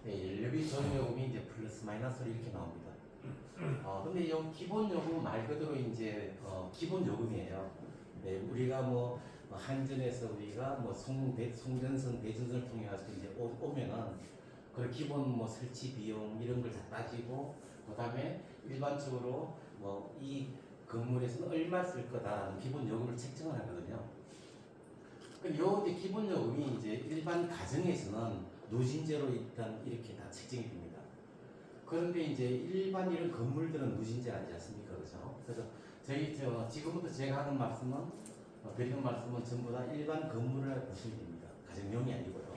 연료비 조정 요금이 이제 플러스 마이너스로 이렇게 나옵니다. 근데 이 기본 요금 말 그대로 이제 기본 요금이에요. 네, 우리가 뭐 한전에서 우리가 뭐 송전선, 대전선을 통해 가서 이제 오면은 그 기본 뭐 설치 비용 이런 걸 다 따지고 그다음에 일반적으로 뭐 이 건물에서는 얼마 쓸 거다라는 기본 요금을 책정을 하거든요. 요 이제 기본 요금이 이제 일반 가정에서는 누진제로 일단 이렇게 다 책정이 됩니다. 그런데 이제 일반 이런 건물들은 누진제 아니지 않습니까? 그죠? 그래서 지금부터 제가 하는 말씀은 드리는 말씀은 전부 다 일반 건물을 보시면 됩니다. 가정용이 아니고요.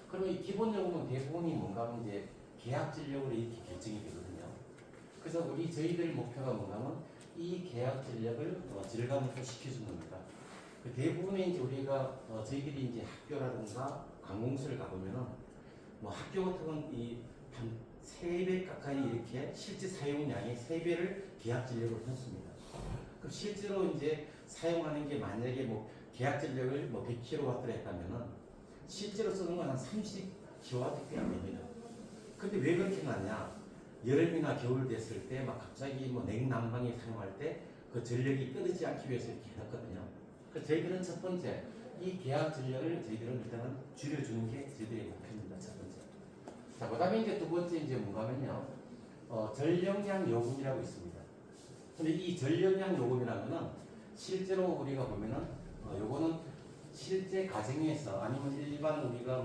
그러면 이 기본 요금은 대부분이 뭔가 하면 이제 계약 전력으로 이렇게 결정이 되거든요. 그래서 저희들 목표가 뭔가 하면 이 계약 전력을 절감을 또 시켜주는 겁니다. 대부분의 이제 우리가 저희들이 이제 학교라든가 관공서를 가보면은 뭐 학교 같은 건 한 3배 가까이 이렇게 실제 사용량의 3배를 계약 전력으로 넣습니다. 그럼 실제로 이제 사용하는 게 만약에 뭐 계약 전력을 뭐 100kW를 했다면은 실제로 쓰는 건 한 30kW밖에 안 됩니다. 근데 왜 그렇게 나냐? 여름이나 겨울 됐을 때 막 갑자기 뭐 냉난방에 사용할 때 그 전력이 끊이지 않기 위해서 이렇게 해놨거든요. 그래서 저희들은 첫 번째 이 계약 전력을 저희들은 일단은 줄여주는 게 저희들의 목표입니다. 첫 번째. 자, 그다음에 이제 두 번째 이제 뭔가면요, 전력량 요금이라고 있습니다. 근데 이 전력량 요금이라면은 실제로 우리가 보면은 요거는 실제 가정에서 아니면 일반 우리가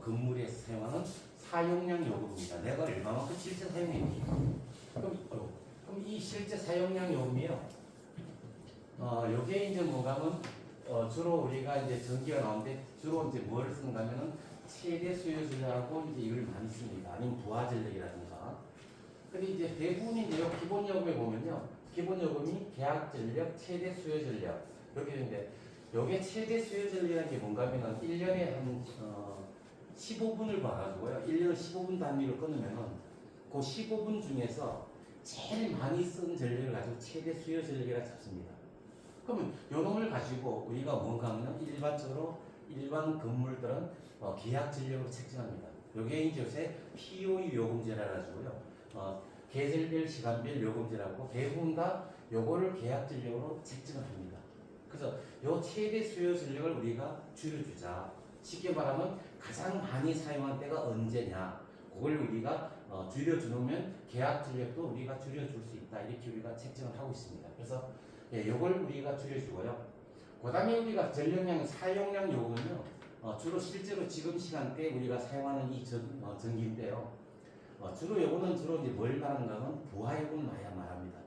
건물에서 사용하는 사용량 요금입니다. 내가 얼마만큼 실제 사용했니? 그럼 이 실제 사용량 요금이요. 요게 이제 뭔가 하면 주로 우리가 이제 전기가 나오는데 주로 이제 뭘 쓰는가 하면은 최대 수요 전력하고 이제 이걸 많이 씁니다. 아니면 부하 전력이라든가. 근데 이제 대부분이 이제 기본 요금에 보면요. 기본 요금이 계약 전력, 최대 수요 전력. 이렇게 되는데 요게 최대 수요 전력이라는 게 뭔가 하면은 1년에 한 15분을 봐가지고요. 1년 15분 단위로 끊으면은 그 15분 중에서 제일 많이 쓴 전력을 가지고 최대 수요 전력이라 잡습니다. 그러면 요 놈을 가지고 우리가 뭔가 하면 일반적으로 일반 건물들은 계약 전력으로 책정합니다. 요게 이제 요새 POE 요금제라 가지고요. 계절별 시간별 요금제라고 대부분 다 요거를 계약 전력으로 책정을 합니다. 그래서 요 최대 수요 전력을 우리가 줄여주자. 쉽게 말하면 가장 많이 사용한 때가 언제냐. 그걸 우리가 줄여주면 계약 전력도 우리가 줄여줄 수 있다. 이렇게 우리가 책정을 하고 있습니다. 그래서 요걸 우리가 줄여주고요. 그 다음에 우리가 전력량, 사용량 요금은요. 주로 실제로 지금 시간대 우리가 사용하는 이 전기인데요. 주로 요거는 주로 이제 뭘 말하는가 하면 부하 요금을 많이 말합니다.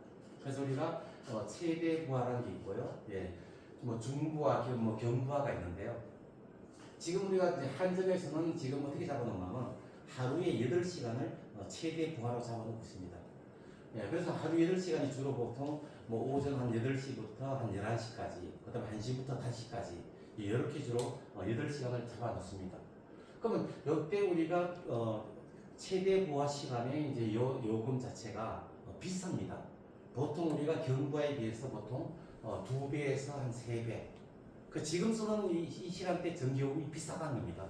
그래서 우리가 최대 부하라는 게 있고요. 예. 뭐 중부하, 뭐 경부하가 있는데요. 지금 우리가 이제 한전에서는 지금 어떻게 잡아놓냐면 하루에 8시간을 최대 부하로 잡아놓고 있습니다. 예, 그래서 하루 8시간이 주로 보통 뭐 오전 한 8시부터 한 11시까지, 그 다음에 1시부터 5시까지 이렇게 주로 8시간을 잡아놓습니다. 그러면 이때 우리가 최대 부하 시간에 이제 요금 자체가 비쌉니다. 보통 우리가 경부하에 비해서 보통 2배에서 한 3배. 그 지금 쓰는 이 시간대 전기요금이 비싸다는 겁니다.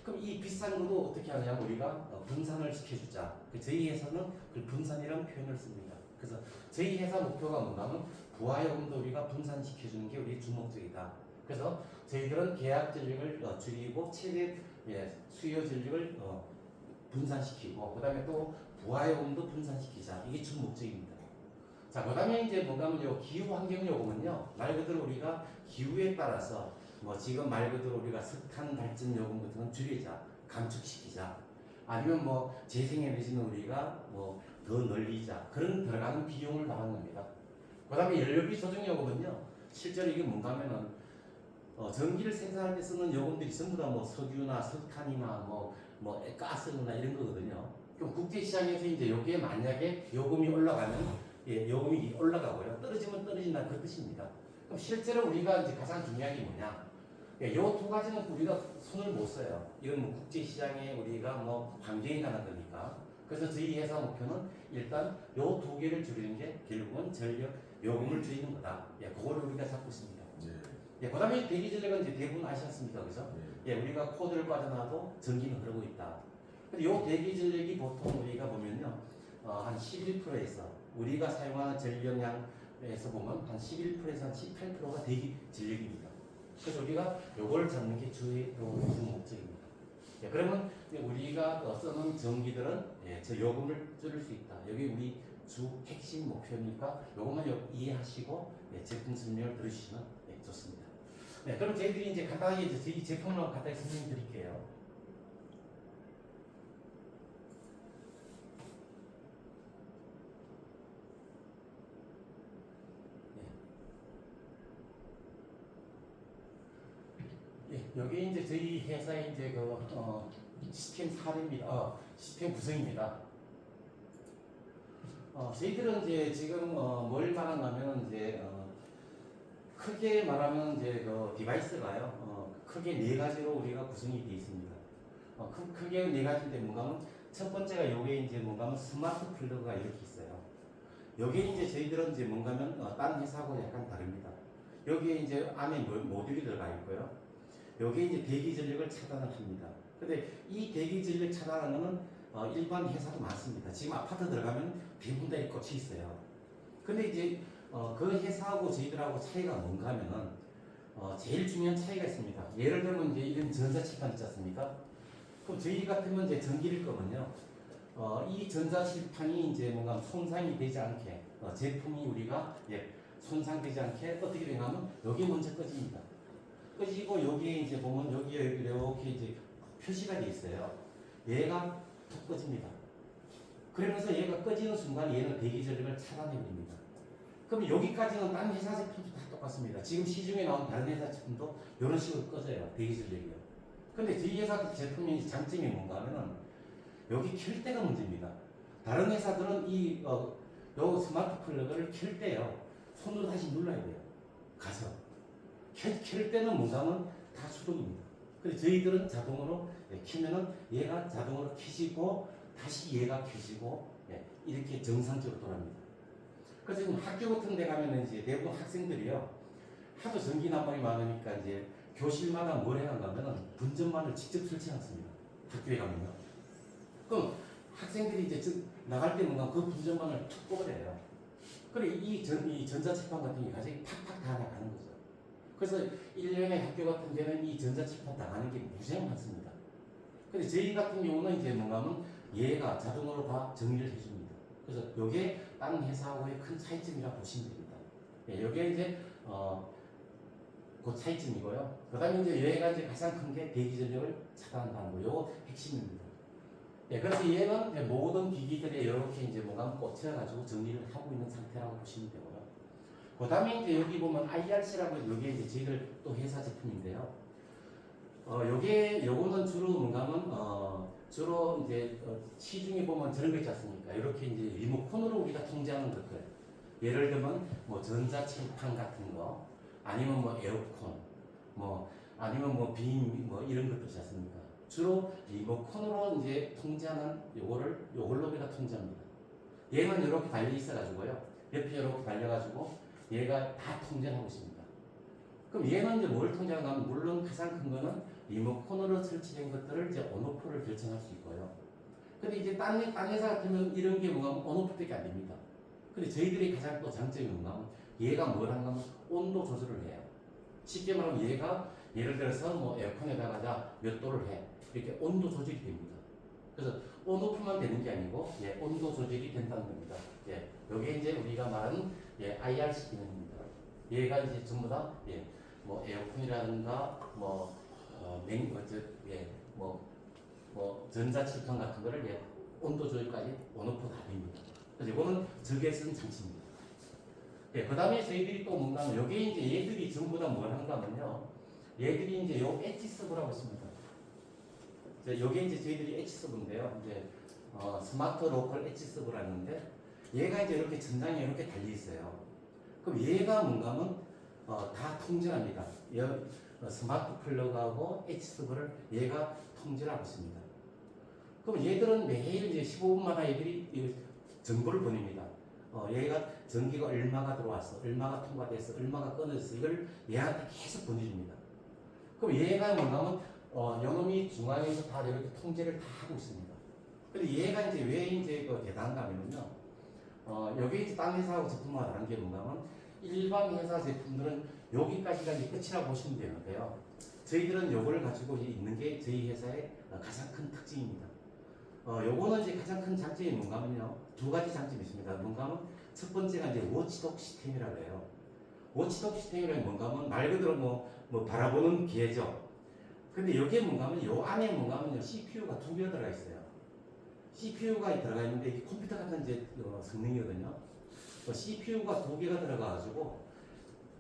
그럼 이 비싼 것도 어떻게 하냐면 우리가 분산을 시켜주자. 저희 회사는 그 분산이라는 표현을 씁니다. 그래서 저희 회사 목표가 뭐냐면 부하요금도 우리가 분산시켜주는 게 우리 주목적이다. 그래서 저희들은 계약 전력을 줄이고 최대 수요 전력을 분산시키고 그 다음에 또 부하요금도 분산시키자. 이게 주목적입니다. 자, 그 다음에 이제 뭔가 하면 요 기후환경요금은요, 말 그대로 우리가 기후에 따라서 뭐 지금 말 그대로 우리가 석탄 발전 요금 같은 건 줄이자, 감축시키자, 아니면 뭐 재생에너지는 우리가 뭐 더 늘리자, 그런 들어가는 비용을 말하는 겁니다. 그 다음에 연료비 조정 요금은요, 실제로 이게 뭔가 하면은 전기를 생산할 때 쓰는 요금들이 전부 다 뭐 석유나 석탄이나 뭐 가스나 이런 거거든요. 그럼 국제시장에서 이제 여기에 만약에 요금이 올라가면 요금이 올라가고요. 떨어지면 떨어진다 그 뜻입니다. 그럼 실제로 우리가 이제 가장 중요한 게 뭐냐? 요 두 가지는 우리가 손을 못 써요. 이건 뭐 국제시장에 우리가 뭐 환경에 관한 거니까. 그래서 저희 회사 목표는 일단 요 두 개를 줄이는 게 결국은 전력 요금을 줄이는 거다. 그거를 우리가 잡고 있습니다. 그 다음에 대기 전력은 이제 대부분 아시지 않습니까? 그죠? 우리가 코드를 빠져나와도 전기는 흐르고 있다. 근데 요 대기 전력이 보통 우리가 보면요, 한 11%에서 우리가 사용하는 전력량에서 보면 한 11%에서 한 18%가 대기 전력입니다. 그래서 우리가 요걸 잡는 게 주의 주 목적입니다. 예, 그러면 우리가 쓰는 전기들은 저 요금을 줄일 수 있다. 여기 우리 주 핵심 목표니까 요것만 이해하시고 제품 설명을 들으시면 좋습니다. 네, 그럼 저희들이 이제 간단하게 이제 저희 제품을 간단히 설명드릴게요. 여기 이제 저희 회사의 이제 시스템 사례입니다. 시스템 구성입니다. 저희들은 이제 지금 뭘 말하냐면 이제 크게 말하면 이제 그 디바이스가요. 크게 네 가지로 우리가 구성이 되어 있습니다. 크게 네 가지인데 뭔가 하면 첫 번째가 요게 이제 뭔가 하면 스마트 플러그가 이렇게 있어요. 여기에 이제 저희들은 이제 뭔가 하면 다른 회사하고 약간 다릅니다. 여기에 이제 안에 모듈이 들어가 있고요. 여기에 이제 대기 전력을 차단을 합니다. 근데 이 대기 전력 차단하는 거는 일반 회사도 많습니다. 지금 아파트 들어가면 대부분 다 꽂혀 있어요. 근데 이제 그 회사하고 저희들하고 차이가 뭔가 하면은 제일 중요한 차이가 있습니다. 예를 들면 이제 이런 전자칠판 있지 않습니까? 그럼 저희 같으면 이제 전기를 끄면요. 이 전자칠판이 이제 뭔가 손상이 되지 않게 제품이 우리가 손상되지 않게 어떻게 되냐면 여기 먼저 꺼집니다. 꺼지고 여기에 이제 보면 여기에 이렇게 이제 표시가 돼 있어요. 얘가 툭 꺼집니다. 그러면서 얘가 꺼지는 순간 얘는 대기 전력을 차단해버립니다. 그럼 여기까지는 다른 회사 제품도 다 똑같습니다. 지금 시중에 나온 다른 회사 제품도 이런 식으로 꺼져요. 대기 전력이요. 근데 저희 회사 제품의 장점이 뭔가 하면은 여기 켤 때가 문제입니다. 다른 회사들은 요 스마트 플러그를 켤 때요. 손으로 다시 눌러야 돼요. 가서. 켤 때는 뭔가 하면 다 수동입니다. 근데 저희들은 자동으로 켜면은 얘가 자동으로 켜지고 다시 얘가 켜지고 이렇게 정상적으로 돌아갑니다. 그래서 지금 학교 같은 데 가면은 이제 대부분 학생들이요. 하도 전기 난방이 많으니까 이제 교실마다 뭘 해야 하면은 분전만을 직접 설치해놨습니다. 학교에 가면요. 그럼 학생들이 이제 나갈 때 뭔가 그 분전만을 툭 뽑아내요. 그래 이 전자칠판 같은 게 가장 팍팍 다 나가는 거죠. 그래서 1년에 학교 같은 데는 이 전자칠판 나가는 게 무지하게 많습니다. 근데 저희 같은 경우는 이제 뭔가 하면 얘가 자동으로 다 정리를 해줍니다. 그래서 이게 다른 회사하고의 큰 차이점이라고 보시면 됩니다. 이게 이제 그 차이점이고요. 그 다음에 이제 얘가 이제 가장 큰 게 대기 전력을 차단한다는 거, 요거 핵심입니다. 그래서 얘는 모든 기기들에 이렇게 이제 뭔가 꽂혀가지고 정리를 하고 있는 상태라고 보시면 되고요. 그 다음에 이제 여기 보면 IRC라고 여기 이제 저희들 또 회사 제품인데요. 요거는 주로 뭔가 하면 주로 이제 시중에 보면 저런 거 있지 않습니까? 이렇게 이제 리모컨으로 우리가 통제하는 것들. 예를 들면 뭐 전자칠판 같은 거, 아니면 뭐 에어컨, 뭐 아니면 뭐 빔, 뭐 이런 것들 있지 않습니까? 주로 리모컨으로 이제 통제하는 요걸로 우리가 통제합니다. 얘는 이렇게 달려 있어가지고요. 옆에 이렇게 달려가지고 얘가 다 통제하고 있습니다. 그럼 얘는 이제 뭘 통제하는가 하면 물론 가장 큰 거는 리모컨으로 설치된 것들을 이제 온오프를 결정할 수 있고요. 근데 이제 딴 회사 같으면 이런 게 뭔가 온오프밖에 안 됩니다. 근데 저희들이 가장 또 장점이 뭔가 하면 얘가 뭘 하는가 하면 온도 조절을 해요. 쉽게 말하면 얘가 예를 들어서 뭐 에어컨에다가 몇 도를 해. 이렇게 온도 조절이 됩니다. 그래서 온오프만 되는 게 아니고 온도 조절이 된다는 겁니다. 여기 이제 우리가 말하는 IRC 기능입니다. 얘가 이제 전부 다 뭐 에어컨이라든가 전자칠판 같은 거를 온도 조절까지 온오프 다 됩니다. 그래서 이거는 적에 쓴 장치입니다. 그 다음에 저희들이 또 뭔가 하면 여기에 이제 얘들이 전부 다 뭘 한가 하면요. 얘들이 이제 요 엣지 서브라고 있습니다. 여기에 이제 저희들이 엣지 서브인데요. 이제 스마트 로컬 엣지 서브라는데 얘가 이제 이렇게 전장에 이렇게 달려 있어요. 그럼 얘가 뭔가 하면 다 통제합니다. 스마트 플러그하고 엣지 서브를 얘가 통제하고 있습니다. 그럼 얘들은 매일 이제 15분마다 얘들이 정보를 보냅니다. 얘가 전기가 얼마가 들어왔어, 얼마가 통과됐어, 얼마가 끊어졌어, 이걸 얘한테 계속 보내줍니다. 그럼 얘가 뭔가 하면 요놈이 중앙에서 다 이렇게 통제를 다 하고 있습니다. 근데 얘가 이제 왜 이제 그 대단한가 하면요. 여기 이제 딴 회사하고 제품마다 다른 게 뭔가 하면 일반 회사 제품들은 여기까지가 이제 끝이라고 보시면 되는데요. 저희들은 요거를 가지고 있는 게 저희 회사의 가장 큰 특징입니다. 요거는 이제 가장 큰 장점이 뭔가 하면요. 두 가지 장점이 있습니다. 뭔가 하면 첫 번째가 이제 워치독 시스템이라고 해요. 워치독 시스템이라는 뭔가 하면 말 그대로 뭐 바라보는 기계죠. 근데 여기에 뭔가 하면 요 안에 뭔가 하면요. CPU가 두 개가 들어가 있어요. CPU가 들어가 있는데 이 컴퓨터 같은 이제 성능이거든요. CPU가 두 개가 들어가가지고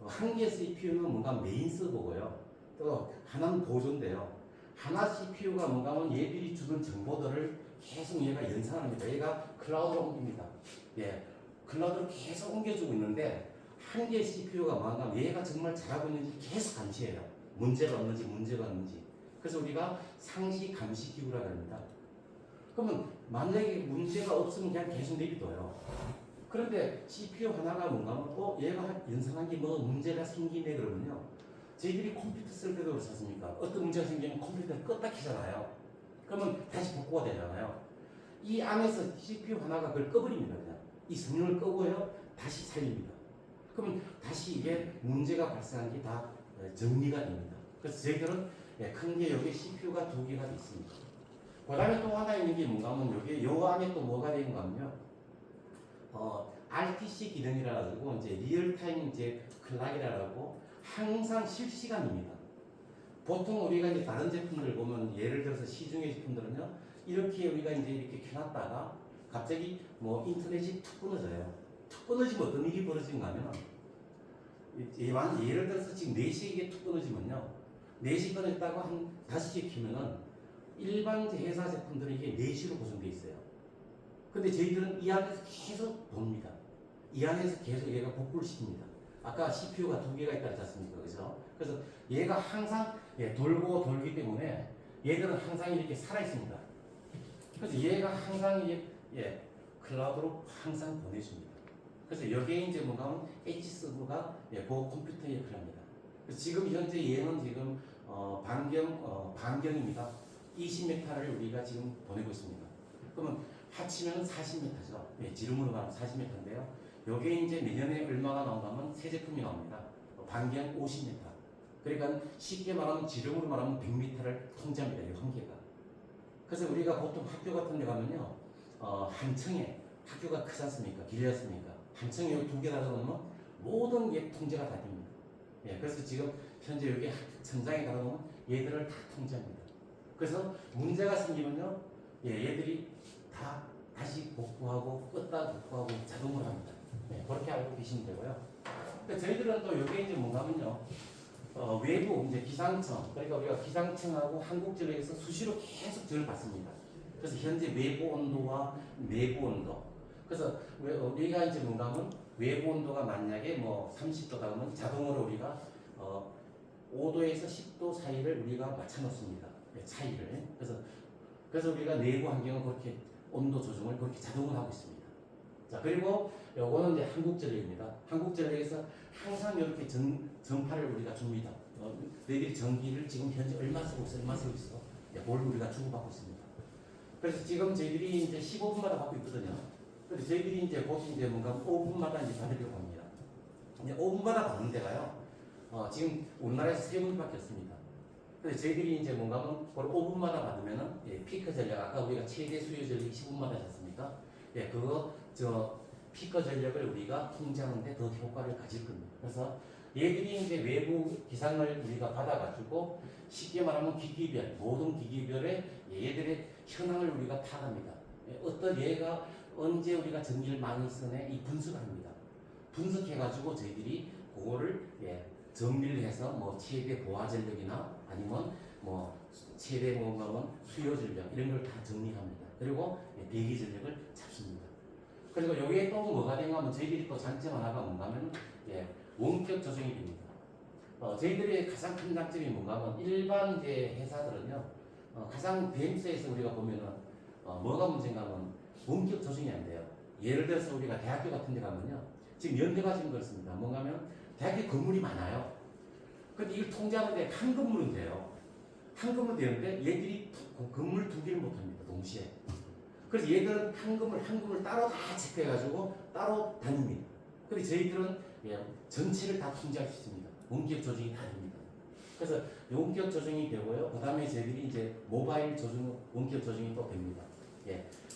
한 개 CPU는 뭔가 메인 서버고요. 또 하나는 보조인데요. 하나 CPU가 뭔가 하면 얘들이 주는 정보들을 계속 얘가 연산합니다. 얘가 클라우드로 옮깁니다. 예, 클라우드로 계속 옮겨주고 있는데 한 개 CPU가 뭔가 하면 얘가 정말 잘하고 있는지 계속 감시해요. 문제가 없는지. 그래서 우리가 상시 감시 기구라고 합니다. 그러면 만약에 문제가 없으면 그냥 계속 내비둬요. 그런데 CPU 하나가 뭔가 하면 얘가 연산한 게 뭐 문제가 생기네 그러면요. 저희들이 컴퓨터 쓸 때도 그렇지 않습니까? 어떤 문제가 생기면 컴퓨터를 껐다 켜잖아요. 그러면 다시 복구가 되잖아요. 이 안에서 CPU 하나가 그걸 꺼버립니다. 그냥 이 성능을 끄고요. 다시 살립니다. 그러면 다시 이게 문제가 발생한 게 다 정리가 됩니다. 그래서 저희들은 큰 게 여기 CPU가 두 개가 있습니다. 그 다음에 또 하나 있는 게 뭔가 하면 여기 요 안에 또 뭐가 되는가 하면요. RTC 기능이라 가지고 이제 리얼타임 이제 클락이라고 항상 실시간입니다. 보통 우리가 이제 다른 제품들 보면 예를 들어서 시중의 제품들은요. 이렇게 우리가 이제 이렇게 켜놨다가 갑자기 뭐 인터넷이 툭 끊어져요. 툭 끊어지면 어떤 일이 벌어진가 하면 예를 들어서 지금 4시에 이게 툭 끊어지면요. 4시 끊었다고 한 5시에 켜면은 일반 회사 제품들은 이게 4시로 고정돼 있어요. 근데 저희들은 이 안에서 계속 봅니다. 이 안에서 계속 얘가 복구를 시킵니다. 아까 CPU가 두 개가 있다 했지 않습니까? 그죠? 그래서 얘가 항상 돌고 돌기 때문에 얘들은 항상 이렇게 살아있습니다. 그래서 얘가 항상 클라우드로 항상 보내줍니다. 그래서 여기에 이제 뭔가 하면 H 서버가 그 컴퓨터 역할을 합니다. 그래서 지금 현재 얘는 지금 반경입니다. 20m를 우리가 지금 보내고 있습니다. 그러면 합치면 40m죠. 지름으로 말하면 40m인데요. 여기에 이제 내년에 얼마가 나온다면 새 제품이 나옵니다. 반경 50m. 그러니까 쉽게 말하면 지름으로 말하면 100m를 통제합니다. 이 한 개가. 그래서 우리가 보통 학교 같은 데 가면요. 한 층에 학교가 크지 않습니까? 길지 않습니까? 한 층에 여기 두 개 달아놓으면 모든 게 통제가 다 됩니다. 그래서 지금 현재 여기 천장에 달아놓으면 얘들을 다 통제합니다. 그래서 문제가 생기면요. 얘들이 다 다시 복구하고 껐다 복구하고 자동으로 합니다. 그렇게 알고 계시면 되고요. 그러니까 저희들은 또 여기에 이제 뭔가 하면요. 외부 이제 기상청, 그러니까 우리가 기상청하고 한국전력에서 수시로 계속 전을 받습니다. 그래서 현재 외부 온도와 내부 온도. 그래서 우리가 이제 뭔가 하면 외부 온도가 만약에 뭐 30도다 그러면 자동으로 우리가 5도에서 10도 사이를 우리가 맞춰 놓습니다. 차이를. 그래서 우리가 내부 환경은 그렇게 온도 조정을 그렇게 자동으로 하고 있습니다. 자, 그리고 요거는 이제 한국전력입니다. 한국전력에서 항상 이렇게 전파를 우리가 줍니다. 너희들이 전기를 지금 현재 얼마 쓰고 있어? 그걸 우리가 주고받고 있습니다. 그래서 지금 저희들이 이제 15분마다 받고 있거든요. 그래서 저희들이 이제 보통 이제 뭔가 5분마다 이제 받으려고 합니다. 이제 5분마다 받는 데가요. 지금 우리나라에서 3분밖에 없습니다. 그래서 저희들이 이제 뭔가 하면 그걸 5분마다 받으면은 피크 전력, 아까 우리가 최대 수요 전력이 15분마다 하셨습니까? 피크 전력을 우리가 통제하는데 더 효과를 가질 겁니다. 그래서 얘들이 이제 외부 기상을 우리가 받아가지고 쉽게 말하면 기기별, 모든 기기별의 얘들의 현황을 우리가 파악합니다. 어떤 얘가 언제 우리가 전기를 많이 쓰네 이 분석을 합니다. 분석해가지고 저희들이 그거를 정리를 해서 뭐 최대 보화 전력이나 아니면 뭐 최대 뭔가 수요 전력 이런 걸 다 정리합니다. 그리고 대기 전력을 잡습니다. 그리고 여기에 또 뭐가 되냐 하면 저희들이 또 장점 하나가 뭔가 하면 원격 조정이 됩니다. 저희들의 가장 큰 장점이 뭔가 하면 일반 회사들은요 가장 대임사에서 우리가 보면은 뭐가 문제인가 하면 원격 조정이 안 돼요. 예를 들어서 우리가 대학교 같은 데 가면요 지금 연대가 지금 그렇습니다. 뭔가 하면 대학교 건물이 많아요. 근데 이걸 통제하는데 한 건물은 돼요. 한 건물 되는데 얘들이 건물 두 개를 못 합니다. 동시에. 그래서 얘들은 한금을 따로 다 체크해가지고 따로 다닙니다. 근데 저희들은 전체를 다 통제할 수 있습니다. 원기업 조정이 다 됩니다. 그래서 원기업 조정이 되고요. 그 다음에 저희들이 이제 모바일 조정, 원기업 조정이 또 됩니다.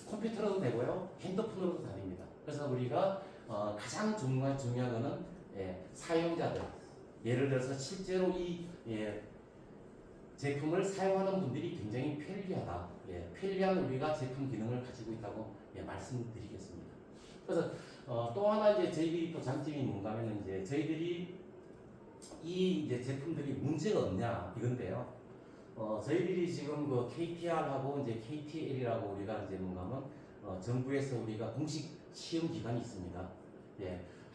컴퓨터로도 되고요. 핸드폰으로도 다 됩니다. 그래서 우리가 가장 중요한 거는 사용자들. 예를 들어서 실제로 이 제품을 사용하는 분들이 굉장히 편리하다. 편리한 우리가 제품 기능을 가지고 있다고 말씀드리겠습니다. 그래서 또 하나 이제 저희들이 또 장점이 뭔가 하면 이제 저희들이 이 이제 제품들이 문제가 없냐 이건데요. 저희들이 지금 그 KTR하고 이제 KTL이라고 우리가 이제 뭔가 하면 정부에서 우리가 공식 시험 기관이 있습니다.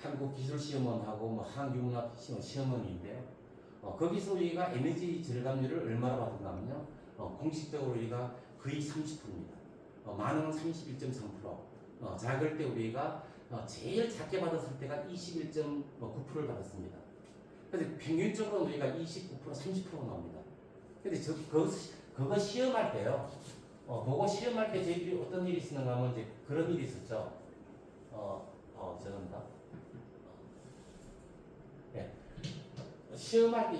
한국기술시험원하고 뭐 한국융합시험원인데요. 거기서 우리가 에너지 절감률을 얼마나 받은가 하면요. 공식적으로 우리가 거의 30%입니다. 많으면 31.3%, 작을 때 우리가 제일 작게 받았을 때가 21.9%를 받았습니다. 그래서 평균적으로 우리가 29%, 30% 나옵니다. 근데 그거 시험할 때요. 그거 시험할 때 저희들이 어떤 일이 있었는가 하면 이제 그런 일이 있었죠. 죄송합니다.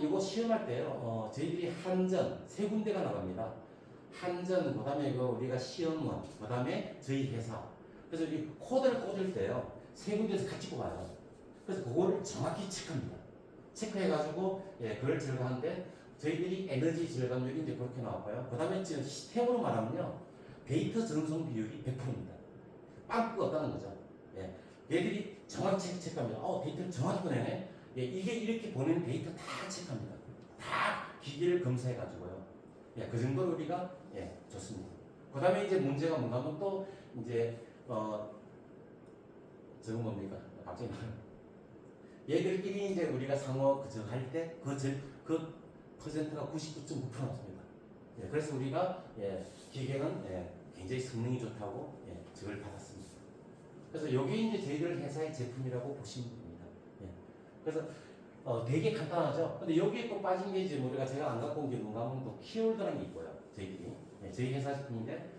이거 시험할 때요. 저희들이 한전 세 군데가 나갑니다. 한전, 그다음에 우리가 시험원, 그다음에 저희 회사. 그래서 이 코드를 꽂을 때요. 세 군데에서 같이 꼽아요. 그래서 그거를 정확히 체크합니다. 체크해가지고 그걸 절감하는데 저희들이 에너지 절감률이 이제 그렇게 나왔고요. 그다음에 지금 시스템으로 말하면요. 데이터 전송 비율이 100%입니다. 빵꾸가 없다는 거죠. 얘들이 정확히 체크합니다. 데이터를 정확히 보내네. 이게 이렇게 보내는 데이터 다 체크합니다. 다 기기를 검사해가지고요. 그 정도로 우리가 좋습니다. 그 다음에 이제 문제가 뭔가 하면 또 이제 저거 뭡니까? 갑자기 얘들끼리 이제 우리가 상호 할 때 그 퍼센트가 99.9% 나왔습니다. 그래서 우리가 기계는 굉장히 성능이 좋다고 저걸 받았습니다. 그래서 여기 이제 저희들 회사의 제품이라고 보시면 됩니다. 그래서 되게 간단하죠. 근데 여기에 또 빠진 게 이제 우리가 제가 안 갖고 온 게 뭔가 하면 또 키홀더라는 게 있고요. 저희들이 저희 회사 제품인데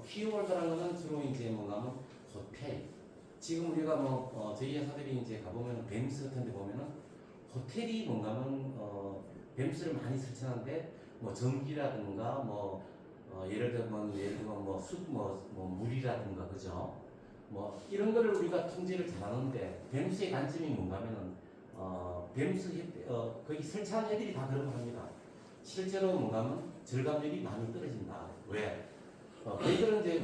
키홀더라는 거는 주로 이제 뭔가 하면 호텔. 지금 우리가 저희 회사들이 이제 가보면 뱀스 같은 데 보면은 호텔이 뭔가 하면 뱀스를 많이 설치하는데 전기라든가 예를 들면 물이라든가 그죠? 이런 거를 우리가 통제를 잘하는데 뱀스의 단점이 뭔가 하면은 거기 설치한 애들이 다 그런 거 합니다. 실제로 뭔가 하면 절감률이 많이 떨어진다. 왜? 걔들은 이제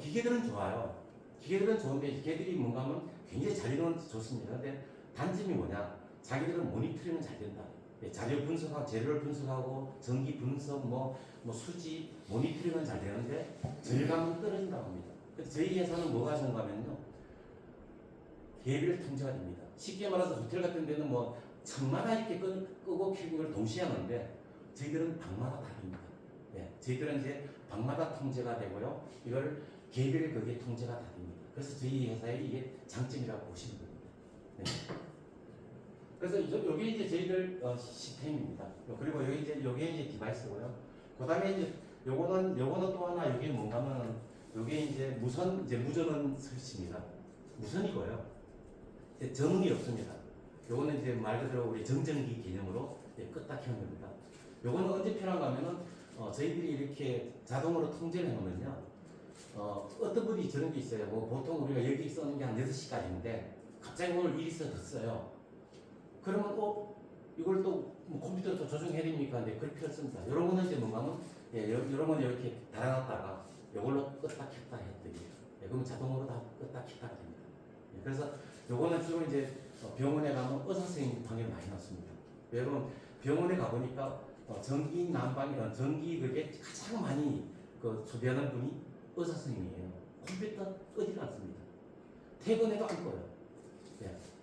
기계들은 좋아요. 기계들은 좋은데 걔들이 뭔가 하면 굉장히 자리는 좋습니다. 근데 단점이 뭐냐? 자기들은 모니터링은 잘 된다. 자료 분석하고 재료를 분석하고 전기 분석 수지 모니터링은 잘 되는데 절감은 떨어진다고 합니다. 그래서 저희 회사는 뭐가 좋은가 하면요. 개별 통제가 됩니다. 쉽게 말해서 호텔 같은 데는 천마다 이렇게 끄고 켜는 걸 동시에 하는데 저희들은 방마다 다 됩니다. 저희들은 이제 방마다 통제가 되고요. 이걸 개별 그게 통제가 다 됩니다. 그래서 저희 회사의 이게 장점이라고 보시면 됩니다. 그래서 여기 이제 저희들 시스템입니다. 그리고 여기 이제 디바이스고요. 그다음에 이제 요거는 또 하나 여기 뭔가면 요게 이제 무전원 설치입니다. 무선이고요. 이제 전원이 없습니다. 요거는 이제 말 그대로 우리 정전기 개념으로 껐다 켜는 겁니다. 요거는 언제 필요한가 하면은 저희들이 이렇게 자동으로 통제를 해놓으면요. 어떤 분이 저런 게 있어요. 보통 우리가 여기 써는 게 한 6시까지인데 갑자기 오늘 일이 있었어요. 그러면 이걸 또 컴퓨터로 또 조정해야 됩니까? 근데 그럴 필요 없습니다. 이런 거는 이제 뭔가 하면 이런 거는 이렇게 달아놨다가 이걸로 껐다 켰다 했더니 그러면 자동으로 다 껐다 켰다 됩니다. 그래서 요거는 주로 이제 병원에 가면 의사 선생님 방에 많이 났습니다. 여러분 병원에 가보니까 전기 난방이 전기 그게 가장 많이 소비하는 분이 의사 선생님이에요. 컴퓨터 끄지 않습니다. 퇴근해도 안 꺼요.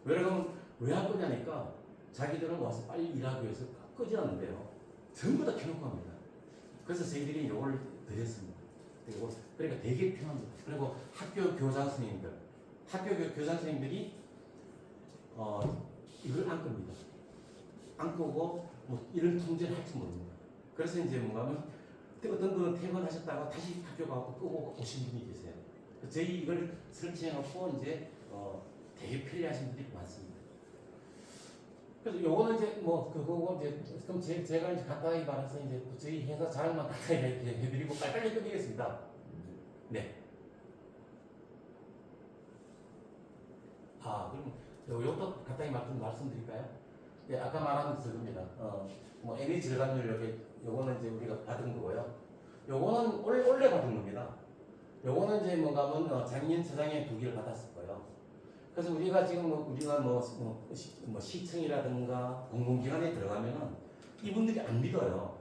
여러분 왜 안 끄냐니까 자기들은 와서 빨리 일하기 위해서 끄지 않는데요. 전부 다 켜놓고 합니다. 그래서 저희들이 이걸 드렸습니다. 그러니까 되게 편합니다. 그리고 학교 교장 선생님들, 교장 선생님들이 이걸 안 끕니다. 안 끄고 이런 통제를 할지 모릅니다. 그래서 이제 뭔가 하면 어떤 분은 퇴근하셨다가 다시 학교 가고 끄고 오신 분이 계세요. 저희 이걸 설치해놓고 이제 되게 편리하신 분들이 많습니다. 그래서 요거는 이제 뭐 그거고 이제 그럼 제가 이제 간단하게 말해서 이제 저희 회사 자랑만 간단하게 이렇게 해드리고 빨리 끝내겠습니다. 네. 그럼 요것도 간단히 말씀드릴까요? 예, 아까 말한 저겁니다. 뭐 에너지 절감률 요거는 이제 우리가 받은 거고요. 요거는 원래 받은 겁니다. 요거는 이제 뭔가 하면 작년 저장에 2개를 받았을 거예요. 그래서 우리가 지금 우리가 시청이라든가 공공기관에 들어가면은 이분들이 안 믿어요.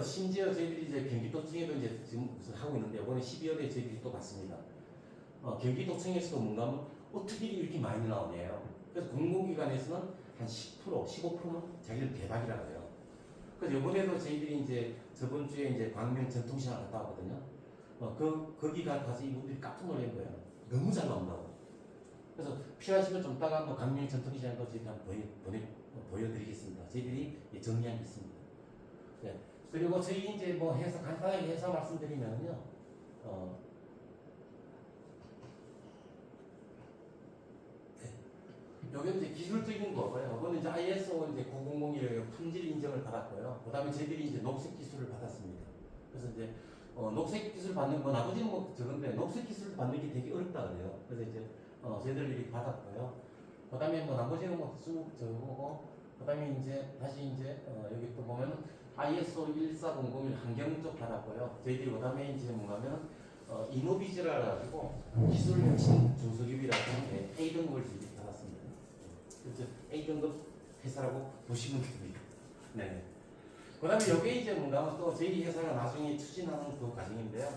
심지어 저희들이 이제 경기도청에도 이제 지금 무슨 하고 있는데 이번에 12월에 저희들이 또 봤습니다. 경기도청에서도 뭔가 하면 어떻게 이렇게 많이 나오네요. 그래서 공공기관에서는 한 10%, 15%는 자기들 대박이라고 해요. 그래서 이번에도 저희들이 이제 저번 주에 이제 광명 전통시장 갔다 왔거든요. 거기 가서 이분들이 깜짝 놀란 거예요. 너무 잘 나온다고. 그래서 필요하시면 좀 이따가 한번 광명 전통시장도 저희가 한번 보여드리겠습니다. 저희들이 정리한 게 있습니다. 네. 그리고 저희 이제 뭐 회사 간단하게 회사 말씀드리면요. 여기 이제 기술적인 거고요. 그거는 이제 ISO 이제 9001 품질 인정을 받았고요. 그다음에 저희들이 이제 녹색 기술을 받았습니다. 그래서 이제 녹색 기술 받는 거 나머지는 뭐 저건데 녹색 기술 받는 게 되게 어렵다 그래요. 그래서 이제 저희들이 받았고요. 그다음에 뭐 나머지는 뭐쭉 저거고 그다음에 이제 다시 이제 여기 또 보면은 ISO 14001 환경 쪽 받았고요. 저희들이 그다음에 이제 뭔가면 이노비즈라 가지고 기술 혁신 중소기업이라고 하는데 A등급을 저희들이 받았습니다. 그래서 A등급 회사라고 보시면 됩니다. 네. 그다음에 여기 이제 뭔가 또 저희 회사가 나중에 추진하는 그 과정인데요.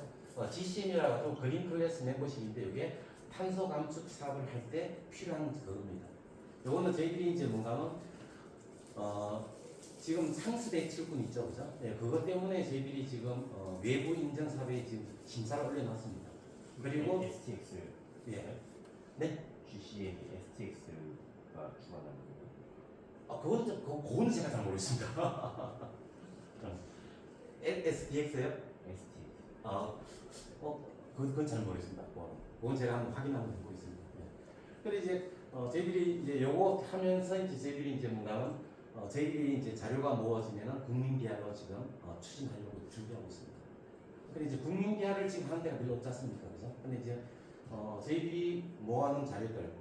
GCM이라 가지고 그린 클래스 멤버십인데 이게 탄소 감축 사업을 할 때 필요한 그겁니다. 요거는 저희들이 이제 뭔가는 지금 상수 대출군 있죠, 그죠? 네, 그것 때문에 저희들이 지금 외부 인증 사업에 지금 심사를 올려놨습니다. 그리고 STX 예, 네, GCM STX가 주관하는 거예요. 그거는 제가 잘 모르겠습니다. SDX요? STX. 그건 잘 모르겠습니다. 그건 제가 한번 확인 한번 해보겠습니다. 네. 그래 이제 저희들이 이제 요거 하면서 이제 저희들이 이제 뭔가는 저희들이 이제 자료가 모아지면은 국민기하로 지금 추진하려고 준비하고 있습니다. 근데 이제 국민기하를 지금 하는 데가 별로 없지 않습니까, 그죠? 근데 이제 저희들이 모아놓은 자료들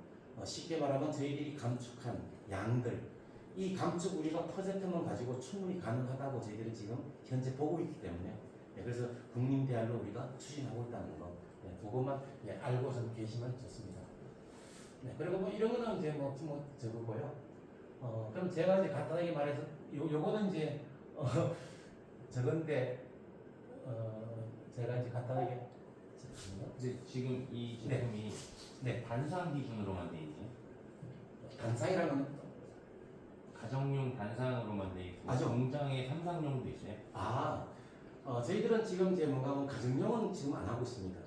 쉽게 말하면 저희들이 감축한 양들 이 감축 우리가 퍼센트만 가지고 충분히 가능하다고 저희들은 지금 현재 보고 있기 때문에 그래서 국민대학로 우리가 추진하고 있다는 거 그것만 알고 좀 계시면 좋습니다. 네, 그리고 뭐 이런 거는 이제 뭐 저거고요. 그럼 제가 이제 간단하게 말해서 요거는 이제 저건데 제가 이제 간단하게 이제 지금 이 제품이 네. 단상 기준으로만 돼 있나요? 단상이라는 가정용 단상으로만 돼 있고 맞아. 공장에 삼상용도 있어요? 저희들은 지금 이제 뭔가 가정용은 지금 안 하고 있습니다.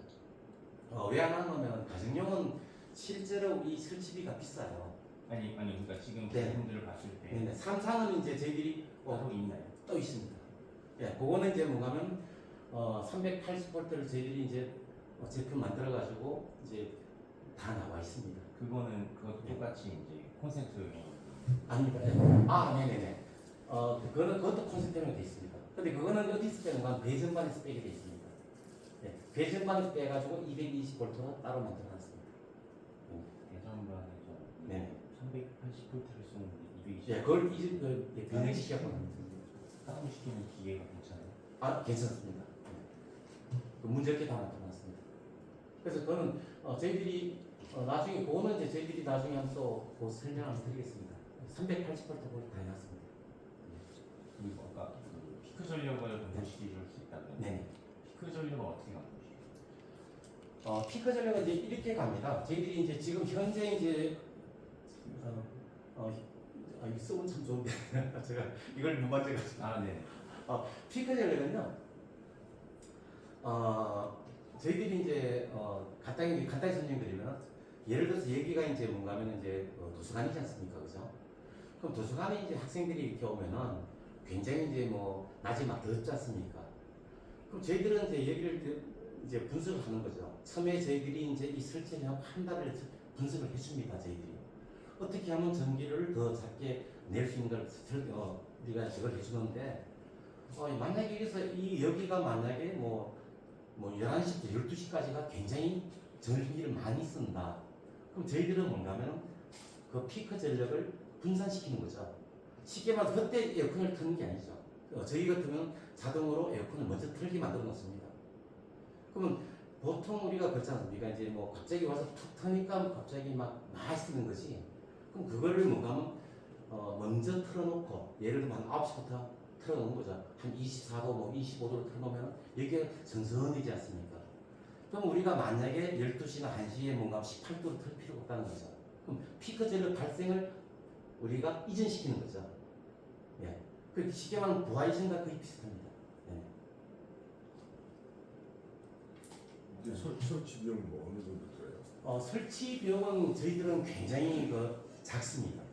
왜 안 하냐면 가정용은 실제로 이 설치비가 비싸요. 아니 그러니까 지금 네. 제품들을 봤을 때 네, 삼상은 이제 저희들이 따로 있나요? 또 있습니다. 예, 그거는 이제 뭔가면 380V를 저희들이 이제 제품 만들어 가지고 이제 다 나와 있습니다. 그거는 그것도 똑같이 이제 콘센트용 아닙니다. 예. 네네네. 그것도 콘센트로 되어 있습니다. 근데 그거는 어디서 빼는 건 배전반에서 빼게 되어 있습니다. 예, 배전반에서 빼가지고 220V로 따로 만들어놨습니다. 대전반에서 네. 380V를 쓰는데 220. 예, 그걸 이제 변형시켜서 따로 시키는 기계가 괜찮아요? 괜찮습니다. 문제 없게 다 만들어놨습니다. 그래서 그거는 저희들이 나중에 그거는 이제 저희들이 나중에 한번 또 설명 한번 드리겠습니다. 380V 다 해놨습니다. 그리고 아까 그 피크 전력을 변동시킬 수 있다면 네. 피크 전력은 어떻게 변동시켜요? 피크 전력은 이제 이렇게 갑니다. 저희들이 이제 지금 현재 이제 이거 쓰면 참 좋은데 제가 이걸 못 만져가지고. 네. 피크 전력은요. 저희들이 이제 간단히 설명드리면 예를 들어서 여기가 이제 뭔가면 이제 도서관이지 않습니까, 그죠? 그럼 도서관에 이제 학생들이 이렇게 오면은 굉장히 이제 뭐 낮에 막 덥지 않습니까? 그럼 저희들은 이제 여기를 이제 분석을 하는 거죠. 처음에 저희들이 이제 이 설치를 하고 한 달을 분석을 해줍니다. 저희들이 어떻게 하면 전기를 더 작게 낼 수 있는 걸 우리가 저걸 해주는데 만약에 여기서 여기가 만약에 뭐 11시부터 12시까지가 굉장히 전기를 많이 쓴다. 그럼 저희들은 뭔가면 그 피크 전력을 분산시키는 거죠. 쉽게 말해서 그때 에어컨을 트는 게 아니죠. 저희 같으면 자동으로 에어컨을 먼저 틀게 만들어 놓습니다. 그러면 보통 우리가 그렇지 않습니까? 이제 뭐 갑자기 와서 툭 트니까 갑자기 막 많이 쓰는 거지. 그럼 그거를 뭔가 하면 먼저 틀어놓고 예를 들면 한 9시부터 틀어놓은 거죠. 한 24도, 뭐 25도로 틀어놓으면 여기가 선선해지지 않습니까? 그럼 우리가 만약에 12시나 1시에 뭔가 18도로 틀 필요가 없다는 거죠. 그럼 피크 전력 발생을 우리가 이전시키는 거죠. 예. 그 쉽게 말하면 부하 이전과 거의 비슷합니다. 예. 이게 설치 비용 뭐 어느 정도 들어요? 설치 비용은 저희들은 굉장히 작습니다.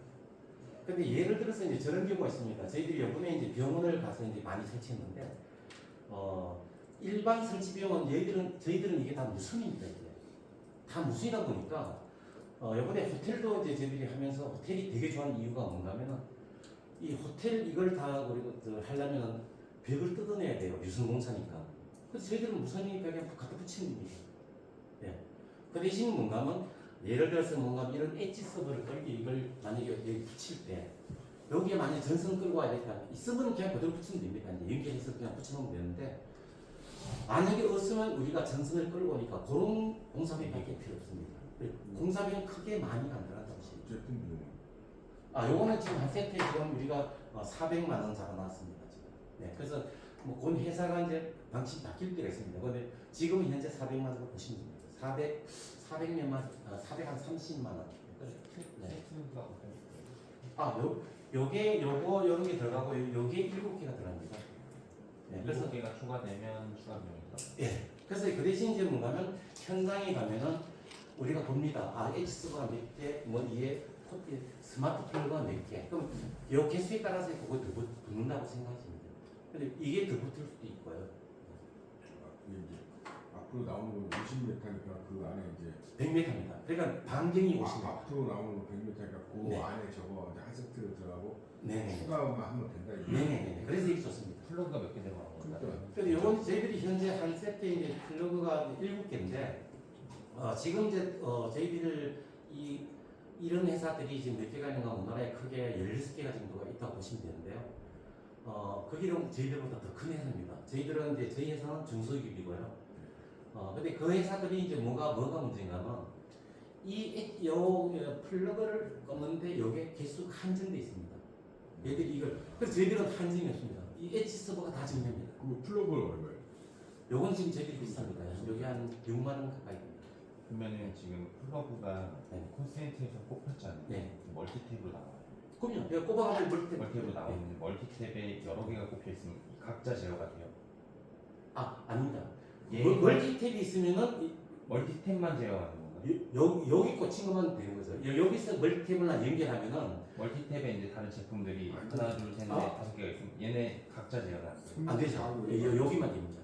근데 예를 들어서 이제 저런 경우가 있습니다. 저희들이 이번에 이제 병원을 가서 이제 많이 설치했는데, 일반 설치 비용은 저희들은 이게 다 무순입니다. 이게 다 무순이다 보니까, 이번에 호텔도 이제 저희들이 하면서 호텔이 되게 좋아하는 이유가 뭔가면은, 이 호텔 이걸 다 우리가 하려면 벽을 뜯어내야 돼요. 유선공사니까. 그래서 저희들은 무선이니까 그냥 갖다 붙이는 겁니다. 예. 그 대신 뭔가 하면 예를 들어서 뭔가 이런 엣지 서버를 끌고 이걸 만약에 여기 붙일 때 여기에 만약에 전선 끌고 와야 되니까 이 서버는 그냥 그대로 붙이면 됩니다. 이제 연결해서 그냥 붙여놓으면 되는데 만약에 없으면 우리가 전선을 끌고 오니까 그런 공사비밖에 필요 없습니다. 공사비는 크게 많이 안 들어간다고 보시면 돼요. 제품 비용. 요거는 지금 한 세트에 지금 우리가 400만 원 잡아놨습니다. 지금. 네, 그래서 뭐 본 회사가 이제 방침 바뀔 때가 있습니다. 근데 지금 현재 400만 원으로 보시면 됩니다. 400몇만, 430만 원. 네. 세트가 어때요? 요런 게 들어가고 요게 7개가 들어갑니다. 네, 그래서 7개가 추가되면 추가 비용이다. 예. 그래서 그 대신 이제 뭔가면 현장에 가면은 우리가 봅니다. H수가 몇 개, 뭐 이게 스마트 플러그가 몇 개. 그럼 요 개수에 따라서 그거 더 붙는다고 생각하시면 돼요. 근데 이게 더 붙을 수도 있고요. 이게 이제 앞으로 나오는 건 50m니까 그 안에 이제 100m입니다. 그러니까 반경이 50m. 앞으로 나오는 건 100m니까 그 네. 안에 저거 이제 한 세트 들어가고 네네. 추가만 하면 된다 이게. 네네네. 그래서 이게 좋습니다. 플러그가 몇 개 들어가는 건가요? 그러니까. 근데 요건 저희들이 현재 한 세트에 이제 플러그가 7개인데, 지금 이제, 저희들 이런 회사들이 지금 몇 개가 있는가 우리나라에 크게 16개가 정도가 있다고 보시면 되는데요. 거기는 저희들보다 더 큰 회사입니다. 저희들은 이제 저희 회사는 중소기업이고요. 근데 그 회사들이 이제 뭐가 문제인가면 요 플러그를 껐는데 요게 개수가 한정돼 있습니다. 얘들이 이걸 그래서 저희들은 한정이 없습니다. 이 엣지 서버가 다 정리합니다. 그 플러그는 얼마예요? 요건 지금 저희들이 비쌉니다. 여기 한 6만 원 가까이 됩니다. 그러면은 지금 플러그가 네. 콘센트에서 꼽혔잖아요. 네. 멀티탭으로 나와요. 그럼요. 내가 꼽아가지고 멀티 멀티탭으로 나오는 멀티탭에 여러 개가 꼽혀 있으면 각자 제어가 돼요. 아닙니다. 예. 멀티탭이 있으면은 멀티탭만 제어하는 건가요? 여기 꽂힌 것만 되는 거죠. 여기서 멀티탭을 연결하면은 멀티탭에 이제 다른 제품들이 아니, 하나, 둘, 셋, 넷, 아. 5개가 있으면 얘네 각자 제어가 안 돼요. 안 되죠. 여기만 됩니다.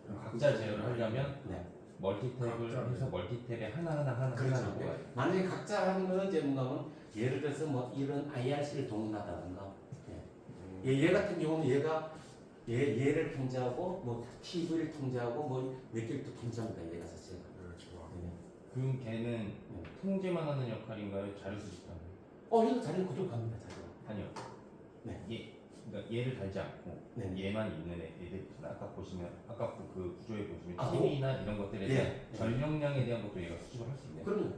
그럼 각자 제어를 하려면 네. 멀티탭을 각자 해서 멀티탭에 하나 그렇죠. 놓아야 돼요. 만약에 각자 하는 거는 이제 뭔가면 예를 들어서 뭐 이런 IRC를 동원하다든가 얘 같은 경우는 얘를 통제하고 뭐 TV를 통제하고 뭐 몇 개를 또 통제합니다. 얘가 자체가. 좋아. 그럼 걔는 통제만 하는 역할인가요? 자료 수집하는? 얘도 자리는 그대로 갑니다. 자리가. 아니요. 네. 그러니까 얘를 달지 않고 네. 얘만 있는 애들 있잖아요. 아까 보시면 아까 그 구조에 보시면 아, TV나 이런 것들에 대한 예. 전력량에 대한 것도 얘가 수집을 할 수 있네요. 그럼요.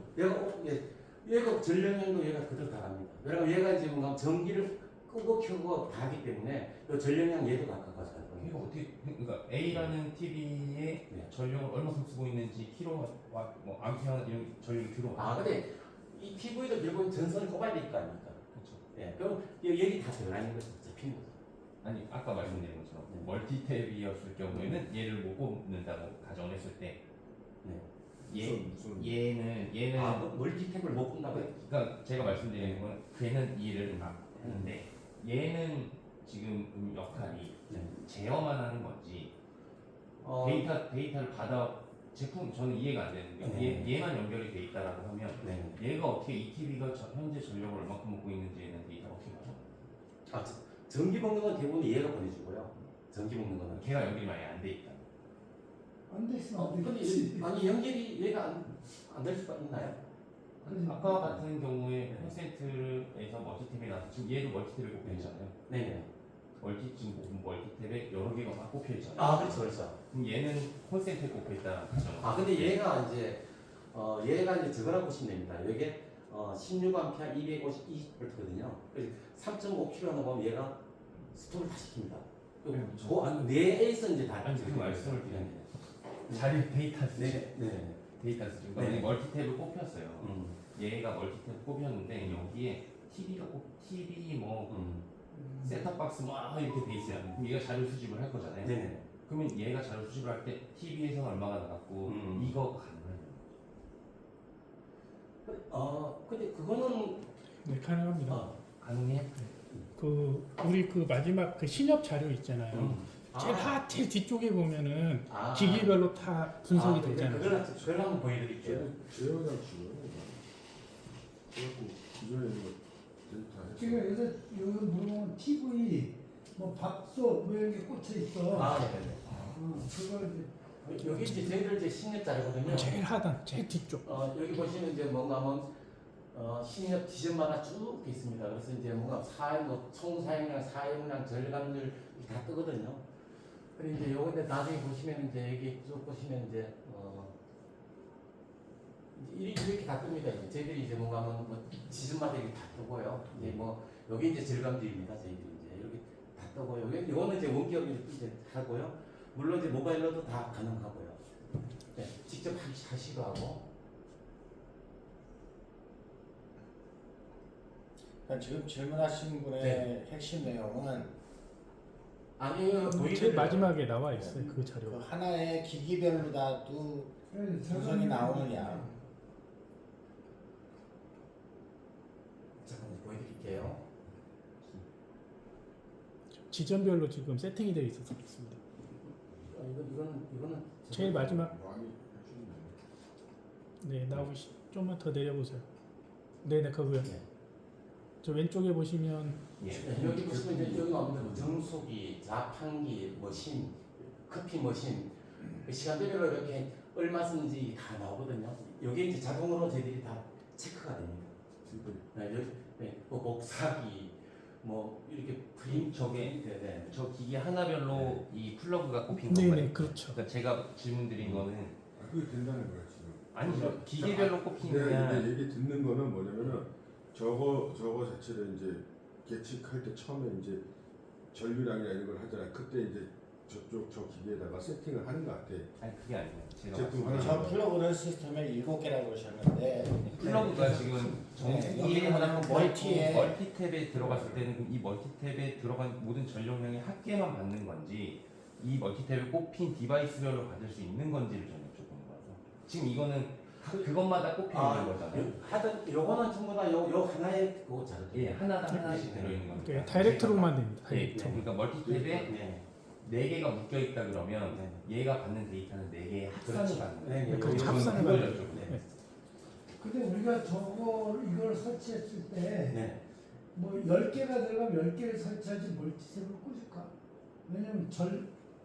얘가 전력량도 얘가 그대로 다 갑니다. 왜냐면 얘가 이제 뭔가 전기를 끄고 켜고 다 하기 때문에 이 전력량 얘도 다 가져갈 이게 거예요. 어떻게 그러니까 A라는 TV에 네. 전력을 얼마큼 쓰고 있는지 킬로와tt, 뭐 암페어 이런 전력이 들어와. 근데 이 TV도 결국은 전선을 꼽아야 될 거 아닙니까? 그렇죠. 예. 그럼 얘기 다 들어가 있는 거죠. 잡히는 거죠. 아니 아까 말씀드린 것처럼 네. 멀티탭이었을 경우에는 얘를 못 꼽는다고 가정을 했을 때 네. 무슨 얘는 멀티탭을 못 꾼다고요? 그러니까 제가 말씀드리는 건 걔는 일을 막 하는데 얘는 지금 역할이 네. 제어만 하는 건지 데이터를 받아 제품 저는 이해가 안 되는 게 네. 얘만 연결이 돼 있다라고 하면 네. 얘가 어떻게 이 TV가 현재 전력을 얼마큼 먹고 있는지에는 데이터가 어떻게 가죠? 아, 전기 먹는 건 대부분 얘가 보내주고요. 전기 먹는 거는. 걔가 연결이 많이 안 돼 있다. 안 됐으면 안 근데 되겠지. 아니 연결이 얘가 안 될 수가 있나요? 아까 같은 경우에 콘센트에서 멀티탭이 나서 지금 얘도 멀티탭에 꼽혀 있잖아요. 네네. 지금 멀티탭에 여러 개가 막 꼽혀 있잖아요. 아 그렇죠 그렇죠. 그럼 얘는 콘센트에 꼽혀 있다는 가정. 아 근데 얘가 이제 저거라고 보시면 됩니다. 이게 16A 250V거든요. 3.5kg 보면 얘가 스톱을 다 시킵니다. 그 내에서 이제 다. 아니 그 말씀을 드렸는데 자료 데이터 네, 네. 데이터 쓰죠. 네. 멀티탭을 꼽혔어요. 음, 얘가 멀티탭 꼽혔는데 여기에 TV 뭐 셋탑박스 막 이렇게 돼 있어요. 그럼 얘가 자료 수집을 할 거잖아요. 네. 그러면 얘가 자료 수집을 할 때 TV에서는 얼마가 나갔고 이거 가능해요. 근데 그거는 네, 가능합니다. 가능해? 우리 그 마지막 그 신협 자료 있잖아요. 제일 뒤쪽에 보면은 기기별로 다 분석이 되잖아요. 그걸 한번 보여드릴게요. 제어장치요. 그래갖고 기존에 있는 거 데이터 해서 지금 여기서 여기 물어보면 TV 뭐 밥솥 뭐 이런 게 꽂혀 있어. 네네. 그걸 이제 여기 이제 저희들 이제 10년짜리거든요. 제일 하단, 제일 뒤쪽. 여기 보시면 이제 뭔가 하면 10년 지점마다 쭉 있습니다. 그래서 이제 뭔가 총 사용량, 절감률 다 뜨거든요. 그리고 이제 요건데 나중에 보시면 이제 여기 쭉 보시면 이제 이렇게 다 뜹니다. 이제 저희들이 이제 뭔가 하면 뭐 지점마다 이렇게 다 뜨고요. 이제 뭐 여기 이제 절감률입니다. 저희들이 이제 이렇게 다 뜨고요. 요거는 이제 원격이 이제 하고요. 물론 이제 모바일로도 다 가능하고요. 네, 직접 하시기도 하고. 그러니까 지금 질문하신 분의 네. 핵심 내용은 아니요, 제일 마지막에 나와 있어요. 그 그 자료. 하나의 기기별로 다도 분석이 나오느냐. 잠깐 보여드릴게요. 지점별로 지금 세팅이 되어 있어서 그렇습니다. 이거는 제일 마지막. 많이 해주네. 네, 나오시. 좀만 더 내려보세요. 네네, 그거요. 네. 저 왼쪽에 보시면 예. 네, 여기 보시면 이제 여기 나옵니다. 뭐 정수기, 자판기, 머신, 커피 머신, 시간대별로 이렇게 얼마 쓰는지 다 나오거든요. 여기 이제 자동으로 저희들이 다 체크가 됩니다. 네, 여기 뭐 목사기, 뭐 이렇게 프림 저게 네. 저 기기 하나별로 이 플러그가 꼽힌 네네, 건가요? 그렇죠. 그러니까 제가 질문드린 거는 그게 된다는 거야 지금. 아니죠. 기계별로 꼽히느냐. 근데 얘기 듣는 거는 뭐냐면은 저거 자체를 이제 계측할 때 처음에 이제 전류량이나 이런 걸 하잖아. 그때 이제 저쪽 저 기계에다가 세팅을 하는 것 같아. 아니 그게 아니에요. 제가 제품 말씀드린 저 플러그를 시스템에 7개라고 그러셨는데 플러그가 지금 네, 이게 여기 보면 멀티탭에 들어갔을 때는 이 멀티탭에 들어간 모든 전력량의 합계만 받는 건지 이 멀티탭에 꼽힌 디바이스별로 받을 수 있는 건지를 저는 여쭤보는 거라서 지금 이거는 그것마다 꼽혀 있는 거잖아요. 하여튼 요거는 전부 다 요 하나의 그거 자료. 예, 하나당 하나씩 들어있는 겁니다. 네, 다이렉트로만 됩니다. 예, 다이렉트. 그러니까 멀티탭에 네. 4개가 묶여 있다 그러면 얘가 받는 데이터는 4개의 합산을 그렇죠. 받는 네, 거예요. 그렇죠. 합산을 그걸 받는 여쭤보는 거예요. 네. 근데 우리가 이걸 설치했을 때 네. 뭐 10개가 들어가면 10개를 설치하지 멀티탭을 꽂을까? 왜냐면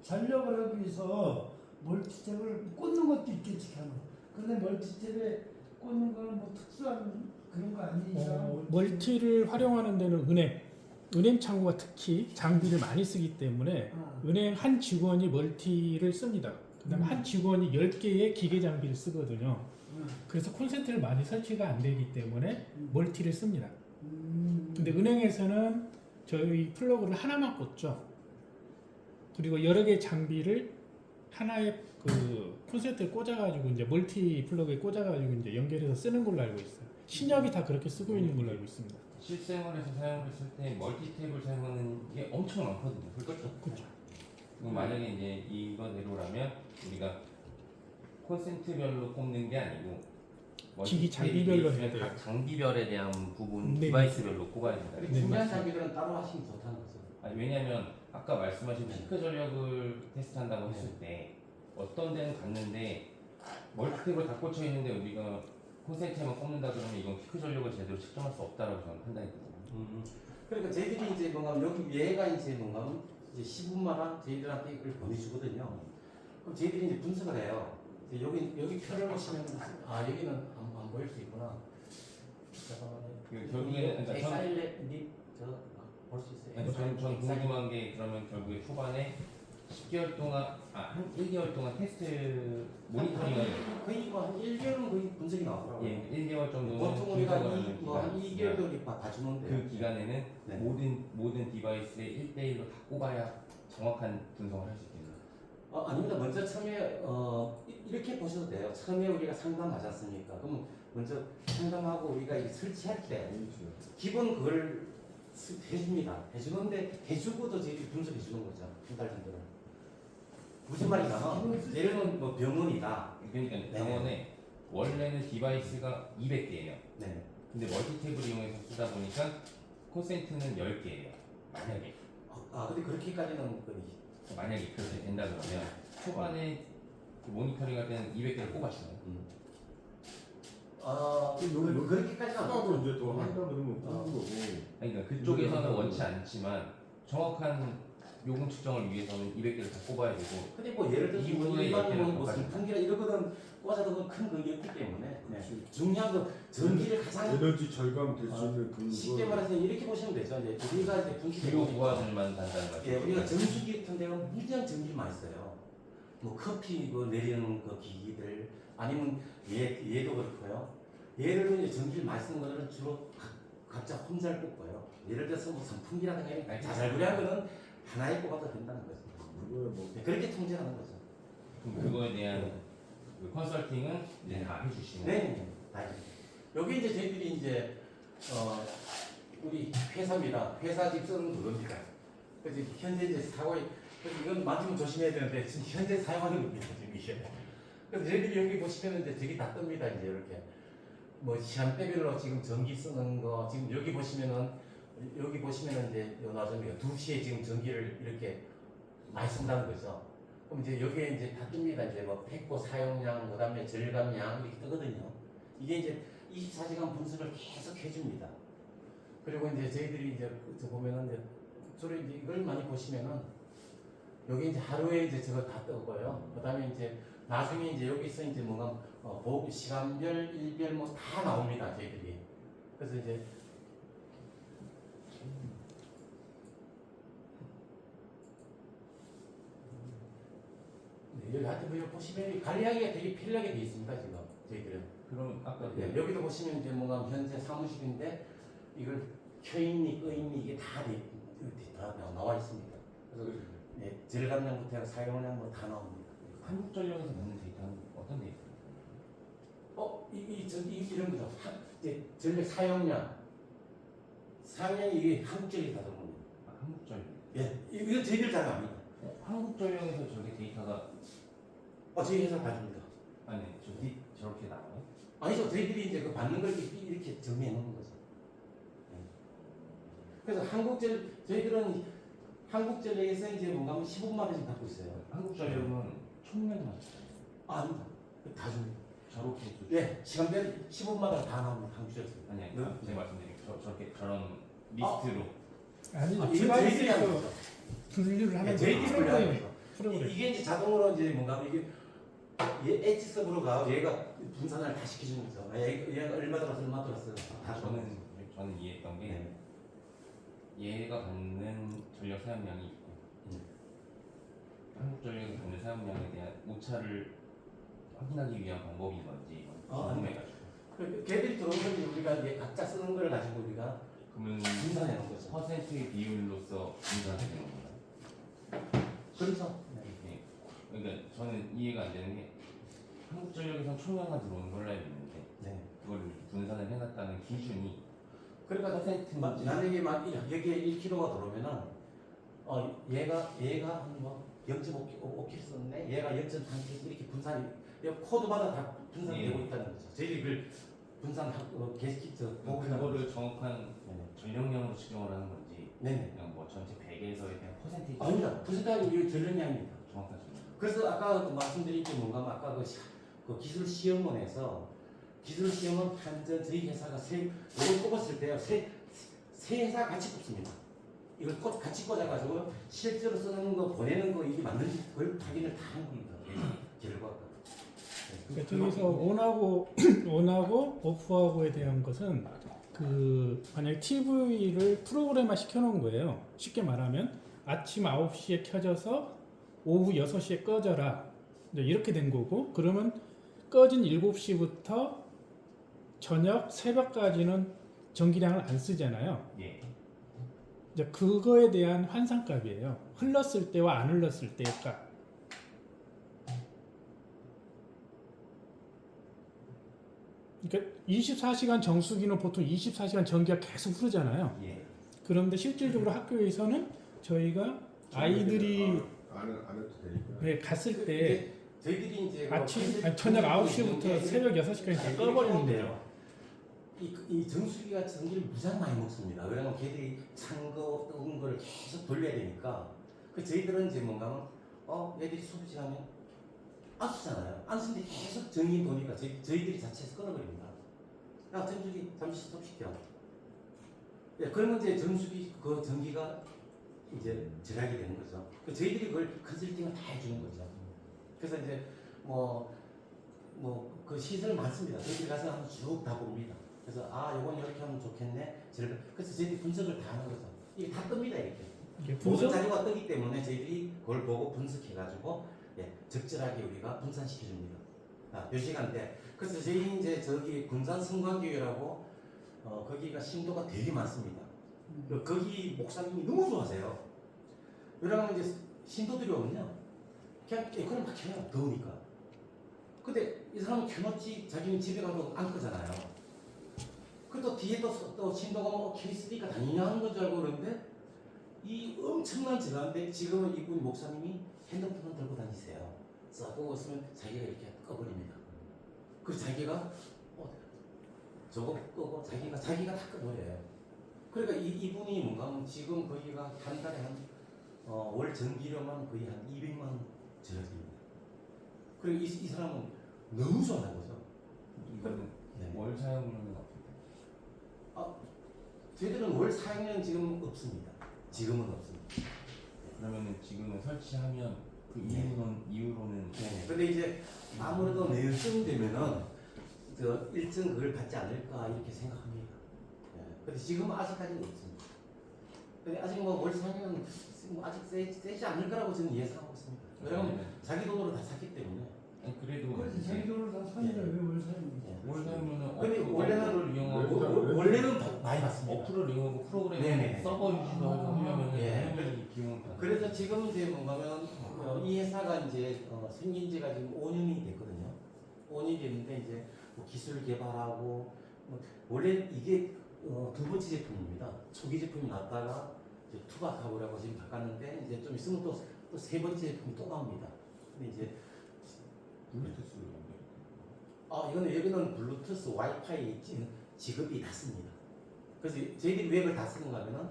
전력을 하기 위해서 멀티탭을 꽂는 것도 있겠지 간혹. 근데 멀티탭에 꽂는 거는 뭐 특수한 그런 거 아닌 이상 멀티를 활용하는 데는 은행 창구가 특히 장비를 많이 쓰기 때문에 은행 한 직원이 멀티를 씁니다. 그다음에 한 직원이 10개의 기계 장비를 쓰거든요. 그래서 콘센트를 많이 설치가 안 되기 때문에 멀티를 씁니다. 근데 은행에서는 저희 플러그를 하나만 꽂죠. 그리고 여러 개의 장비를 하나의 그 콘센트에 꽂아가지고 이제 멀티 플러그에 꽂아가지고 이제 연결해서 쓰는 걸로 알고 있어요. 신협이 다 그렇게 쓰고 있는 걸로 알고 있습니다. 실생활에서 사용했을 때 멀티탭을 사용하는 게 엄청 많거든요. 그렇죠? 그렇죠. 만약에 이제 이거대로라면 우리가 콘센트별로 꼽는 게 아니고 기기 장비별로 멀티탭이 해야 돼요. 각 장비별에 대한 부분 네. 디바이스별로 꼽아야 된다. 그리고 중요한 장비들은 따로 하시면 좋다는 거죠. 아니, 왜냐하면 아까 말씀하신 피크 전력을 테스트한다고 했을 때 어떤 데는 갔는데 멀티탭을 다 꽂혀 있는데 우리가 콘센트만 꼽는다 그러면 이건 피크 전력을 제대로 측정할 수 없다라고 저는 판단했거든요. 그러니까 저희들이 이제 뭔가 여기 얘가 이제 뭔가 이제 10분마다 저희들한테 이걸 보내주거든요. 그럼 저희들이 이제 분석을 해요. 이제 여기 표를 보시면 아 여기는 안 보일 수 있구나. 잠깐만요. 그 결국에는 그러니까 엑사일렛 저볼 수 있어요. 아니, 전 궁금한 게 그러면 결국에 초반에 10개월 동안 한 1개월 동안 테스트 모니터링을 거의 뭐한 1개월은 거의 분석이 나오더라고요. 예, 1개월 정도는 보통 우리가 분석을 하는 뭐한 기간이 2개월 있으면 정도 봐주는데 그 기간에는 네. 모든 디바이스에 1대1로 다 꼽아야 정확한 분석을 할 수 있겠네요. 아닙니다. 먼저 처음에 이렇게 보셔도 돼요. 처음에 우리가 상담 받았으니까 그럼 먼저 상담하고 우리가 이 설치할 때 기본 그걸 해줍니다. 해주는데 해주고도 저희들이 분석해 주는 거죠. 한 달 정도를. 무슨 말이냐면 예를 들면 뭐 병원이다. 그러니까 네. 병원에 원래는 디바이스가 200개예요. 네. 근데 멀티탭을 이용해서 쓰다 보니까 콘센트는 10개예요. 근데 그렇게까지는 만약에 그렇게 된다 그러면 초반에 그 모니터링 할 때는 200개를 꼽아주나요? 그렇게까지는 안 하나도 하죠. 이제 더 한다 그러면 끄는 거고. 그러니까 그쪽에서는 원치 않지만 정확한 요금 측정을 위해서는 200개를 다 꼽아야 되고 근데 뭐 예를 들어서 뭐 이후에 일반 이렇게 뭐 바꿔주죠. 선풍기라 이러거든 꽂아도 큰 거기였기 때문에 그렇지. 중요한 건 전기를 가장 에너지 절감 될 수 있는 그 쉽게 말해서 이렇게 보시면 되죠. 이제 우리가 이제 분수기 주요 부하들만 단다는 말이죠. 예, 우리가 전기기 같은 데는 무지한 전기를 많이 써요. 뭐 커피 그 내리는 그 기기들 아니면 얘도 그렇고요. 얘를 이제 전기를 많이 쓰는 거는 주로 각자 혼자를 꼽고요. 예를 들어서 뭐 선풍기라든가 자잘구레한 거는 하나에 꼽아도 된다는 거죠. 그거야 뭐 네, 그렇게 통제하는 거죠. 그럼 그거에 대한 그 컨설팅은 이제 다 해주시는 네, 다행입니다. 여기 이제 저희들이 이제 우리 회사입니다. 회사 집 쓰는 그겁니다. 그래서 현재 이제 사고에 그래서 이건 만지면 조심해야 되는데 지금 현재 사용하는 겁니다. 지금 이게. 그래서 저희들이 여기 보시면 이제 저기 다 뜹니다. 이제 이렇게 뭐 시간대별로 지금 전기 쓰는 거 지금 여기 보시면은 이제 요 나중에 2시에 지금 전기를 이렇게 많이 쓴다는 거죠. 그럼 이제 여기에 이제 다 뜹니다. 이제 뭐 팩고 사용량, 그다음에 절감량 이렇게 뜨거든요. 이게 이제 24시간 분석을 계속 해줍니다. 그리고 이제 저희들이 이제 저 보면은 이제 주로 이제 이걸 많이 보시면은 여기 이제 하루에 이제 저거 다 뜨고요. 그다음에 이제 나중에 이제 여기서 이제 뭔가 보고 시간별, 일별 뭐 다 나옵니다. 저희들이. 그래서 이제 여기 하여튼 뭐 여기 보시면 관리하기가 되게 편리하게 되어 있습니다. 지금 저희들은. 그럼 아까 네, 여기도 보시면 이제 뭔가 현재 사무실인데 이걸 켜있니 꺼있니 이게 다 나와 있습니다. 그래서 네, 절감량부터 해서 사용량 뭐 다 나옵니다. 한국전력에서 받는 데이터는 어떤 데이터? 이런 거죠. 이제 전력 사용량이 이게 한국전력이 다 들어온 겁니다. 한국전력. 예, 이거 저희들 잘 압니다. 한국전력에서 저게 데이터가 저희 회사 다 줍니다. 아니 저렇게 나와요? 아니죠. 저희들이 이제 그 받는 걸 이렇게 정리해 놓는 거죠. 예. 그래서 저희들은 한국전력에서 이제 뭔가 15만 원씩 갖고 있어요. 한국전력은 총량만 아닙니다. 다 줍니다. 저렇게 예, 시간별 15마다 다 나옵니다. 한국전력에서. 아니 네. 제가 말씀드린 저런 리스트로 아니 이거 저희들이 하는 디바이스에서 거죠. 분류를 하는 예, 저희들이 프로그램. 분류하는 거죠. 프로그램. 이게 이제 자동으로 이제 뭔가 이게 얘 엣지 서버로가 얘가 분산을 다 시켜주는 거죠. 얘가 얼마 들었어, 얼마 들었어. 다 저는 이해했던 게 네. 얘가 받는 전력 사용량이 있고 한국전력이 받는 사용량에 대한 오차를 확인하기 위한 방법인 건지 궁금해가지고 걔들이 들어온 건지 우리가 이제 각자 쓰는 걸 가지고 우리가 그러면 분산해 놓은 거죠. 퍼센트의 비율로서 분산되는 건가요? 그렇죠. 네. 그러니까 저는 이해가 안 되는 게 한국전력에선 총량만 들어오는 걸로 알고 있는데 네. 그걸 분산을 해놨다는 기준이 그러니까 퍼센트인지 만약에 여기에 1kg가 들어오면은 얘가 한뭐 0.5kg 썼네. 얘가 0.3kg 이렇게 분산이 코드마다 다 분산되고 예. 있다는 거죠. 저희들이 그걸 분산하고 게시키트 그거를 정확한 네. 전력량으로 측정을 하는 건지 네네. 그냥 뭐 전체 100에서의 그냥 퍼센테이지 아닙니다. 분산하기 이게 전력량입니다. 정확한 전력 그래서 아까 말씀드린 게 뭔가 하면 아까 그 기술 시험원에서 기술 시험원 한전 저희 회사가 이걸 꼽았을 때요 세 회사 같이 꼽습니다. 이걸 같이 꽂아가지고 실제로 쓰는 거 보내는 거 이게 맞는지 그걸 확인을 다 하는 겁니다. 결과가. 그러니까 저기서 온하고 오프하고에 대한 것은 그 만약 TV를 프로그램화 시켜놓은 거예요. 쉽게 말하면 아침 9시에 켜져서 오후 6시에 꺼져라. 이제 이렇게 된 거고 그러면 꺼진 7시부터 저녁 새벽까지는 전기량을 안 쓰잖아요. 예. 이제 그거에 대한 환산값이에요. 흘렀을 때와 안 흘렀을 때의 값. 그러니까 24시간 정수기는 보통 24시간 전기가 계속 흐르잖아요. 예. 그런데 실질적으로 학교에서는 저희가 아이들이 안 해도 되니까. 네, 갔을 때 저희들이 이제 저녁 9시부터 새벽 6시까지 다 꺼버리는데요. 이 정수기가 전기를 무지하게 많이 먹습니다. 왜냐하면 걔들이 찬 거, 뜨거운 거를 계속 돌려야 되니까. 그 저희들은 이제 뭔가 하면 얘들이 수업 시간에 안 쓰잖아요. 안 쓰는데 계속 전기 도니까 저희들이 자체에서 끊어버립니다. 야 정수기 잠시 스톱시켜. 예, 그러면 이제 정수기 그 전기가 이제 절약이 되는 거죠. 그 저희들이 그걸 컨설팅을 다 해주는 거죠. 그래서 이제 그 시설 많습니다. 저희들이 가서 한번 쭉 다 봅니다. 그래서 요건 이렇게 하면 좋겠네. 그래서 저희들이 분석을 다 하는 거죠. 이게 다 뜹니다 이렇게. 이게 모든 분석 자료가 뜨기 때문에 저희들이 그걸 보고 분석해가지고 적절하게 우리가 분산시켜줍니다. 요 시간대. 그래서 저희 이제 저기 군산 성광교회라고 거기가 신도가 되게 많습니다. 거기 목사님이 너무 좋아하세요. 왜냐하면 이제 신도들이 오면요, 그냥 에어컨을 막 켜요. 더우니까. 근데 이 사람은 켜놓지 자기는 집에 가도 안 끄잖아요. 그또 뒤에 또 신도가 켜 있으니까 당연히 하는 건 줄 알고 그러는데 이 엄청난 질환인데 지금은 이분 목사님이 핸드폰을 들고 다니세요. 써보고 있으면 자기가 이렇게 꺼버립니다. 그래서 자기가 저거 끄고 자기가 다 꺼버려요. 그러니까 이분이 뭔가 하면 지금 거기가 한 달에 월 전기료만 거의 한 200만 원 절약입니다. 그리고 이 사람은 너무 좋아하는 거죠. 이거는 네. 월 사용료는 어떻게? 저희들은 월 사용료는 지금 없습니다. 지금은 없습니다. 그러면은 지금은 설치하면 그 네. 이후로는 네. 근데 이제 아무래도 내일쯤 되면은 일정 그걸 받지 않을까 이렇게 생각합니다. 근데 지금 아직까지는 없습니다. 근데 아직 월 사용료는 아직 세지 않을 거라고 저는 예상하고 있습니다. 왜냐하면 자기 돈으로 다 샀기 때문에. 아니 그래도 그래서 자기 돈으로 다 사는데 왜월 사는 거야? 월 사용료는 근데 어플을 이용하고 원래는 더 많이 받습니다. 어플을 이용하고 프로그램 네네. 서버 유지도 하고 하려면 예. 당연히 비용을 받는 그래서 지금 이제 뭔가면 이 회사가 이제 생긴 지가 지금 5년이 됐거든요. 5년이 됐는데 이제 기술 개발하고 원래 이게 두 번째 제품입니다. 초기 제품이 나왔다가 이제 투박하고라고 지금 바꿨는데 이제 좀 있으면 또 세 번째 제품이 또 나옵니다. 근데 이제 블루투스로 연결. 이거는 여기는 블루투스 와이파이 지급이 닿습니다. 그래서 저희들이 왜 그걸 다 쓰는가 하면은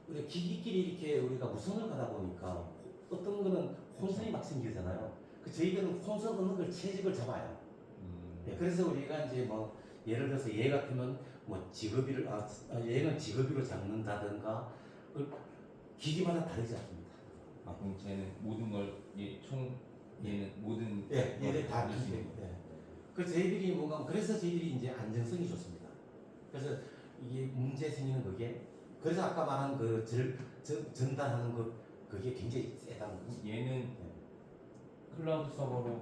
우리 기기끼리 이렇게 우리가 무선을 가다 보니까 어떤 거는 혼선이 막 생기잖아요. 저희들은 혼선 없는 걸 채직을 잡아요. 그래서 우리가 이제 예를 들어서 얘 같으면 지급비를 얘는 지급비로 잡는다든가 기기마다 다르지 않습니다. 그럼 쟤는 모든 걸 얘는 모든 얘네 다 수 기기. 있는 거. 그래서 저희들이 그래서 저희들이 이제 안정성이 좋습니다. 그래서 이게 문제 생기는 그게 그래서 아까 말한 그 전달하는 그게 굉장히 세다는 거죠. 얘는 클라우드 서버로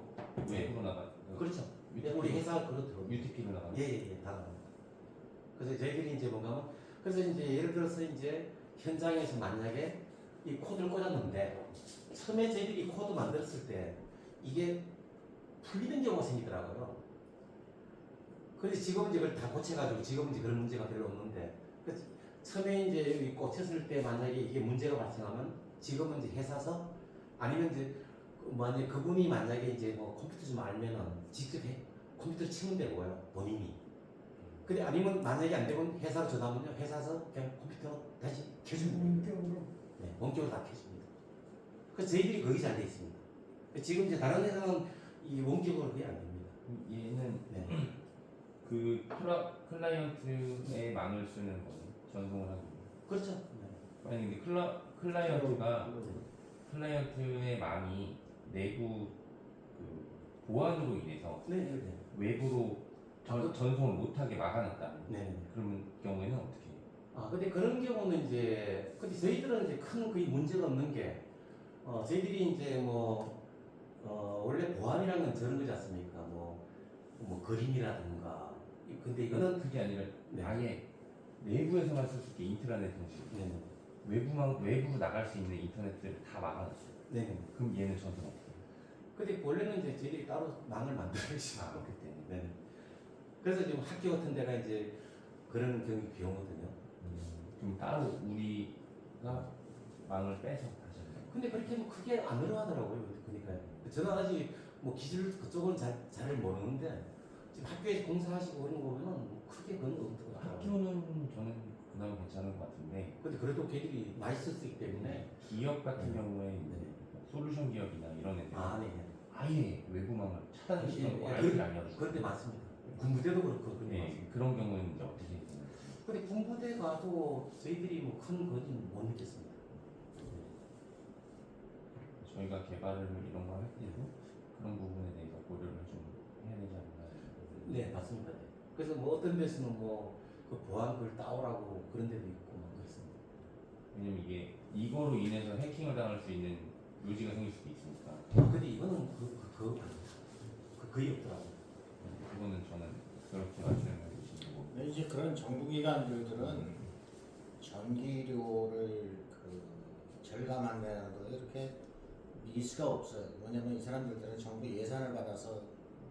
외부로 나가. 그렇죠. 우리 회사가 그렇더라고요. UTP로 나가. 예, 다 나갑니다. 그래서 저희들이 이제 그래서 이제 예를 들어서 이제 현장에서 만약에 이 코드를 꽂았는데 처음에 저희들이 이 코드 만들었을 때 이게 풀리는 경우가 생기더라고요. 그래서 지금은 이제 그걸 다 고쳐가지고 지금은 이제 그런 문제가 별로 없는데 처음에 이제 여기 꽂혔을 때 만약에 이게 문제가 발생하면 지금은 이제 회사서 아니면 이제 만약에 그분이 만약에 이제 컴퓨터 좀 알면은 직접 컴퓨터를 치면 되고요 본인이. 근데 아니면 만약에 안 되면 회사로 전화하면요. 회사에서 그냥 컴퓨터 다시 켜줍니다. 원격으로. 네, 원격으로 다 켜줍니다. 그래서 저희들이 거의 잘 돼 있습니다. 지금 이제 다른 회사는 이 원격으로 거의 안 됩니다. 얘는 네. 그 클라이언트의 망을 쓰는 거예요. 전송을 하고. 그렇죠. 네. 아니 근데 클라이언트의 망이 내부 그 보안으로 인해서 네, 네, 네. 외부로 전송을 못하게 막아놨다. 네. 그런 경우에는 어떻게 해요? 아, 근데 그런 경우는 이제, 근데 저희들은 이제 큰 거의 문제가 없는 게, 저희들이 이제 원래 보안이라는 건 저런 거지 않습니까? 뭐 그림이라든가. 근데 이거는, 그게 아니라 네. 아예 내부에서만 쓸 수 있게 인트라넷 형식. 네, 외부로 나갈 수 있는 인터넷을 다 막아놨어요. 네. 그럼 얘는 전송 어떻게 해요? 근데 원래는 이제 저희들이 따로 망을 만들어야지. 아, 그때. 네. 그래서 지금 학교 같은 데가 이제 그런 경우 비용거든요. 그럼 따로 우리가 망을 빼서 다시 하는 근데 그렇게 뭐 크게 안 늘어나더라고요. 그러니까 저는 아직 뭐 기술 그쪽은 잘 모르는데 지금 학교에서 공사하시고 그런 거 보면 뭐 크게 그런 거 없더라고요. 학교는 저는 그나마 괜찮은 것 같은데 근데 그래도 걔들이 많이 쓰기 때문에. 기업 같은 네. 경우에 네. 솔루션 기업이나 이런 애들 아, 네. 아예 외부망을 차단시키는 거 예, 알기를 아니어서 그런데 맞습니다. 군부대도 그렇고 그런 게 네, 맞습니다. 그런 경우에는 이제 어떻게 해야 되나요? 근데 군부대 가도 저희들이 뭐 큰 거는 못 느꼈습니다. 저희가 개발을 이런 거 할 때도 그런 부분에 대해서 고려를 좀 해야 되지 않나. 네, 맞습니다. 네. 그래서 뭐 어떤 데서는 그 보안 글 따오라고 그런 데도 있고 막 그렇습니다. 왜냐면 이게 이거로 인해서 해킹을 당할 수 있는 요지가 생길 수도 있으니까. 근데 이거는 거의 없더라고요. 그거는 저는 그렇게 말씀해 주시고. 근데 이제 그런 정부기관들은 전기료를 절감한다는 거 이렇게 미수가 없어요. 뭐냐면 이 사람들은 정부 예산을 받아서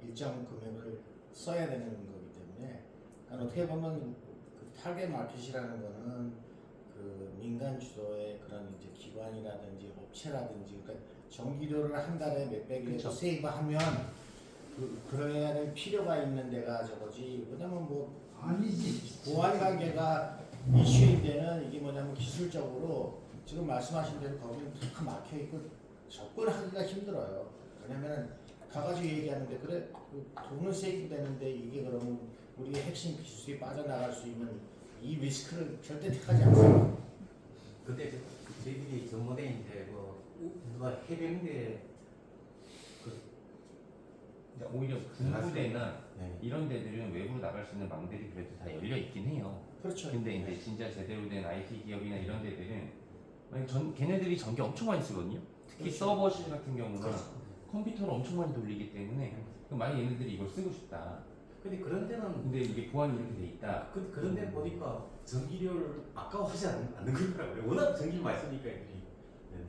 일정 금액을 써야 되는 거기 때문에 그러니까 어떻게 보면 그 타겟 마켓이라는 거는 그 민간 주도의 그런 이제 기관이라든지 업체라든지 그러니까 전기료를 한 달에 몇백이라도 세이브하면 그래야 될 필요가 있는 데가 저거지. 왜냐면 뭐 아니지. 보안 관계가 이슈인 데는 이게 뭐냐면 기술적으로 지금 말씀하신 대로 거기는 다 막혀 있고 접근하기가 힘들어요. 왜냐면 가가지고 얘기하는데 그래 돈을 세이브되는데 이게 그러면 우리의 핵심 기술이 빠져나갈 수 있는 이 리스크를 절대 택하지 않습니다. 근데 저희들이 전문에 이제 누가 해병대 오히려 군부대나 네. 이런 데들은 외부로 나갈 수 있는 망들이 그래도 다 열려 있긴 해요. 그렇죠. 근데 이제 진짜 제대로 된 IT 기업이나 이런 데들은 만약 걔네들이 전기 엄청 많이 쓰거든요. 특히 그렇죠. 서버실 같은 경우는 그렇죠. 컴퓨터를 엄청 많이 돌리기 때문에 그럼 만약 얘네들이 이걸 쓰고 싶다. 근데 그런 데는 근데 이게 보안이 이렇게 돼 있다. 그런 데 보니까 전기료를 아까워하지 않는 거더라고요. 워낙 전기를 많이 쓰니까 애들이. 네.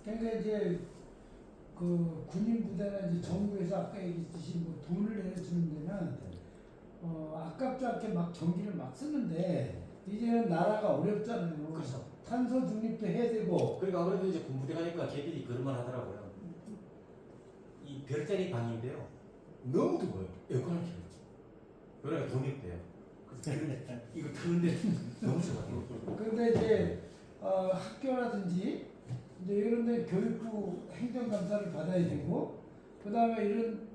그러니까 이제 그 군인 부대나 이제 정부에서 아까 얘기했듯이 뭐 돈을 내주는 데는 아깝지 않게 막 전기를 막 쓰는데 이제는 나라가 어렵잖아요. 그렇죠. 탄소 중립도 해야 되고. 그러니까 아무래도 이제 군부대 가니까 걔들이 그런 말 하더라고요. 이 별자리 방인데요. 너무 더워요. 에어컨을 켜요. 그러니까 돈이 없대요. 이거 트는데 너무 좋아요. 그런데 이제 학교라든지 이제 이런 데 교육부 행정감사를 받아야 되고 그다음에 이런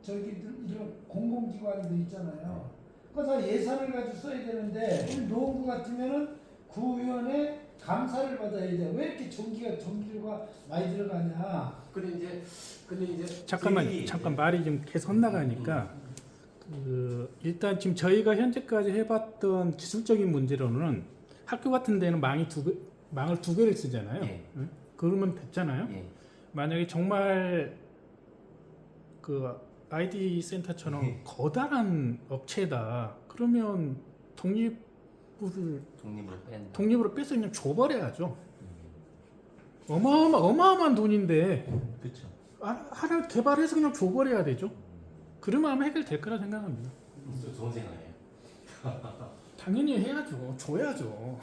공공기관들 있잖아요. 그거 다 예산을 가지고 써야 되는데 노원구 같으면은 구의원의 감사를 받아야 돼. 왜 이렇게 전기료가 많이 들어가냐? 근데 이제 잠깐 말이 좀 계속 헛나가니까 일단 지금 저희가 현재까지 해봤던 기술적인 문제로는 학교 같은 데는 망을 두 개를 쓰잖아요. 예. 응? 그러면 됐잖아요. 예. 만약에 정말 그 아이디 센터처럼 예. 거대한 업체다. 그러면 독립으로 빼서 그냥 줘버려야죠. 어마어마한 돈인데 그렇죠. 하나 개발해서 그냥 줘버려야 되죠. 그러면 아마 해결될 거라 생각합니다. 좋은 생각이에요. 당연히 해야죠. 줘야죠.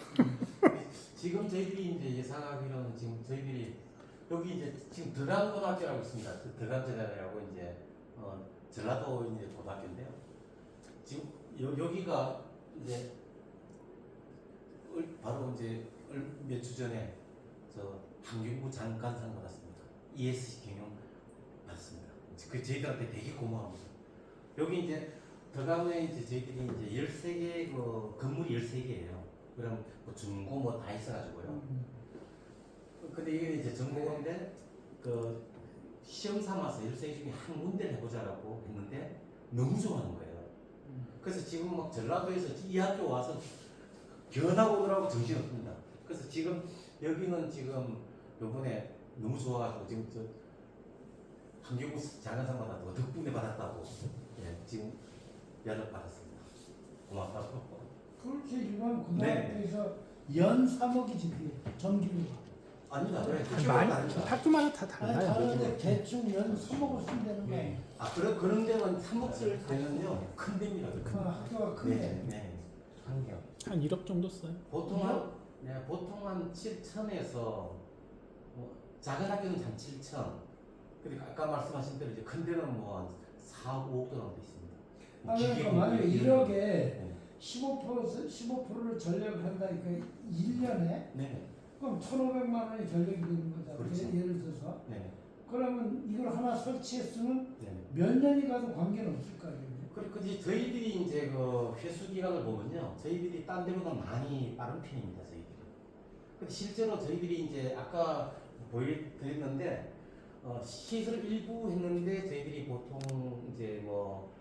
지금 저희들이 이제 예상하기로는 지금 저희들이 여기 이제 지금德강고등학교라고 있습니다. 그德강재단이라고 이제 전라도 이제 고등학교인데요. 지금 여기가 이제 바로 이제 몇 주 전에 저 한경부 장관상 받았습니다. ESG 경영 받습니다. 그 저희들한테 되게 고마워합니다. 여기 이제 들어가면 이제 저희들이 이제 13개 그 건물이 13개예요. 그럼 뭐 중고 뭐 다 있어가지고요. 근데 이게 이제 전공인데 그 시험 삼아서 13개 중에 한 군데를 해보자라고 했는데 너무 좋아하는 거예요. 그래서 지금 막 전라도에서 이 학교 와서 견하고 오느라고 정신없습니다. 그래서 지금 여기는 지금 요번에 너무 좋아가지고 지금 저 한경구 장관상마다 더 덕분에 받았다고 예, 지금 연락 받았습니다. 고맙다고. 그렇지 일반 네. 고등학교에서 연 3억이지 그게 전기료가. 아니다. 그래. 많이 아니다. 학교마다 다 아니 달라요. 다른데 대충 연 3억을 쓴다는 거야. 네. 아 그런 데는 3억 쓸 때는요 큰 데입니다. 그 학교가 크네. 네, 네. 한경. 한 1억 정도 써요. 보통 한 7천에서 뭐 작은 학교는 한 7천. 그리고 아까 말씀하신 대로 이제 큰 데는 뭐한 4, 5억 정도 있습니다. 뭐 아 그러니까 기계공학 만약에 이런 1억에 네. 15%를 전력을 한다니까 1년에 네. 그럼 1,500만 원이 전력이 되는 거잖아. 그렇죠. 예를 들어서 네. 그러면 이걸 하나 설치했으면 네. 몇 년이 가도 관계는 없을 거 아니에요. 그리고 이제 저희들이 이제 그 회수 기간을 보면요, 저희들이 딴 데보다 많이 빠른 편입니다, 저희들이. 근데 실제로 저희들이 이제 아까 보여드렸는데 시설 일부 했는데 저희들이 보통 이제 뭐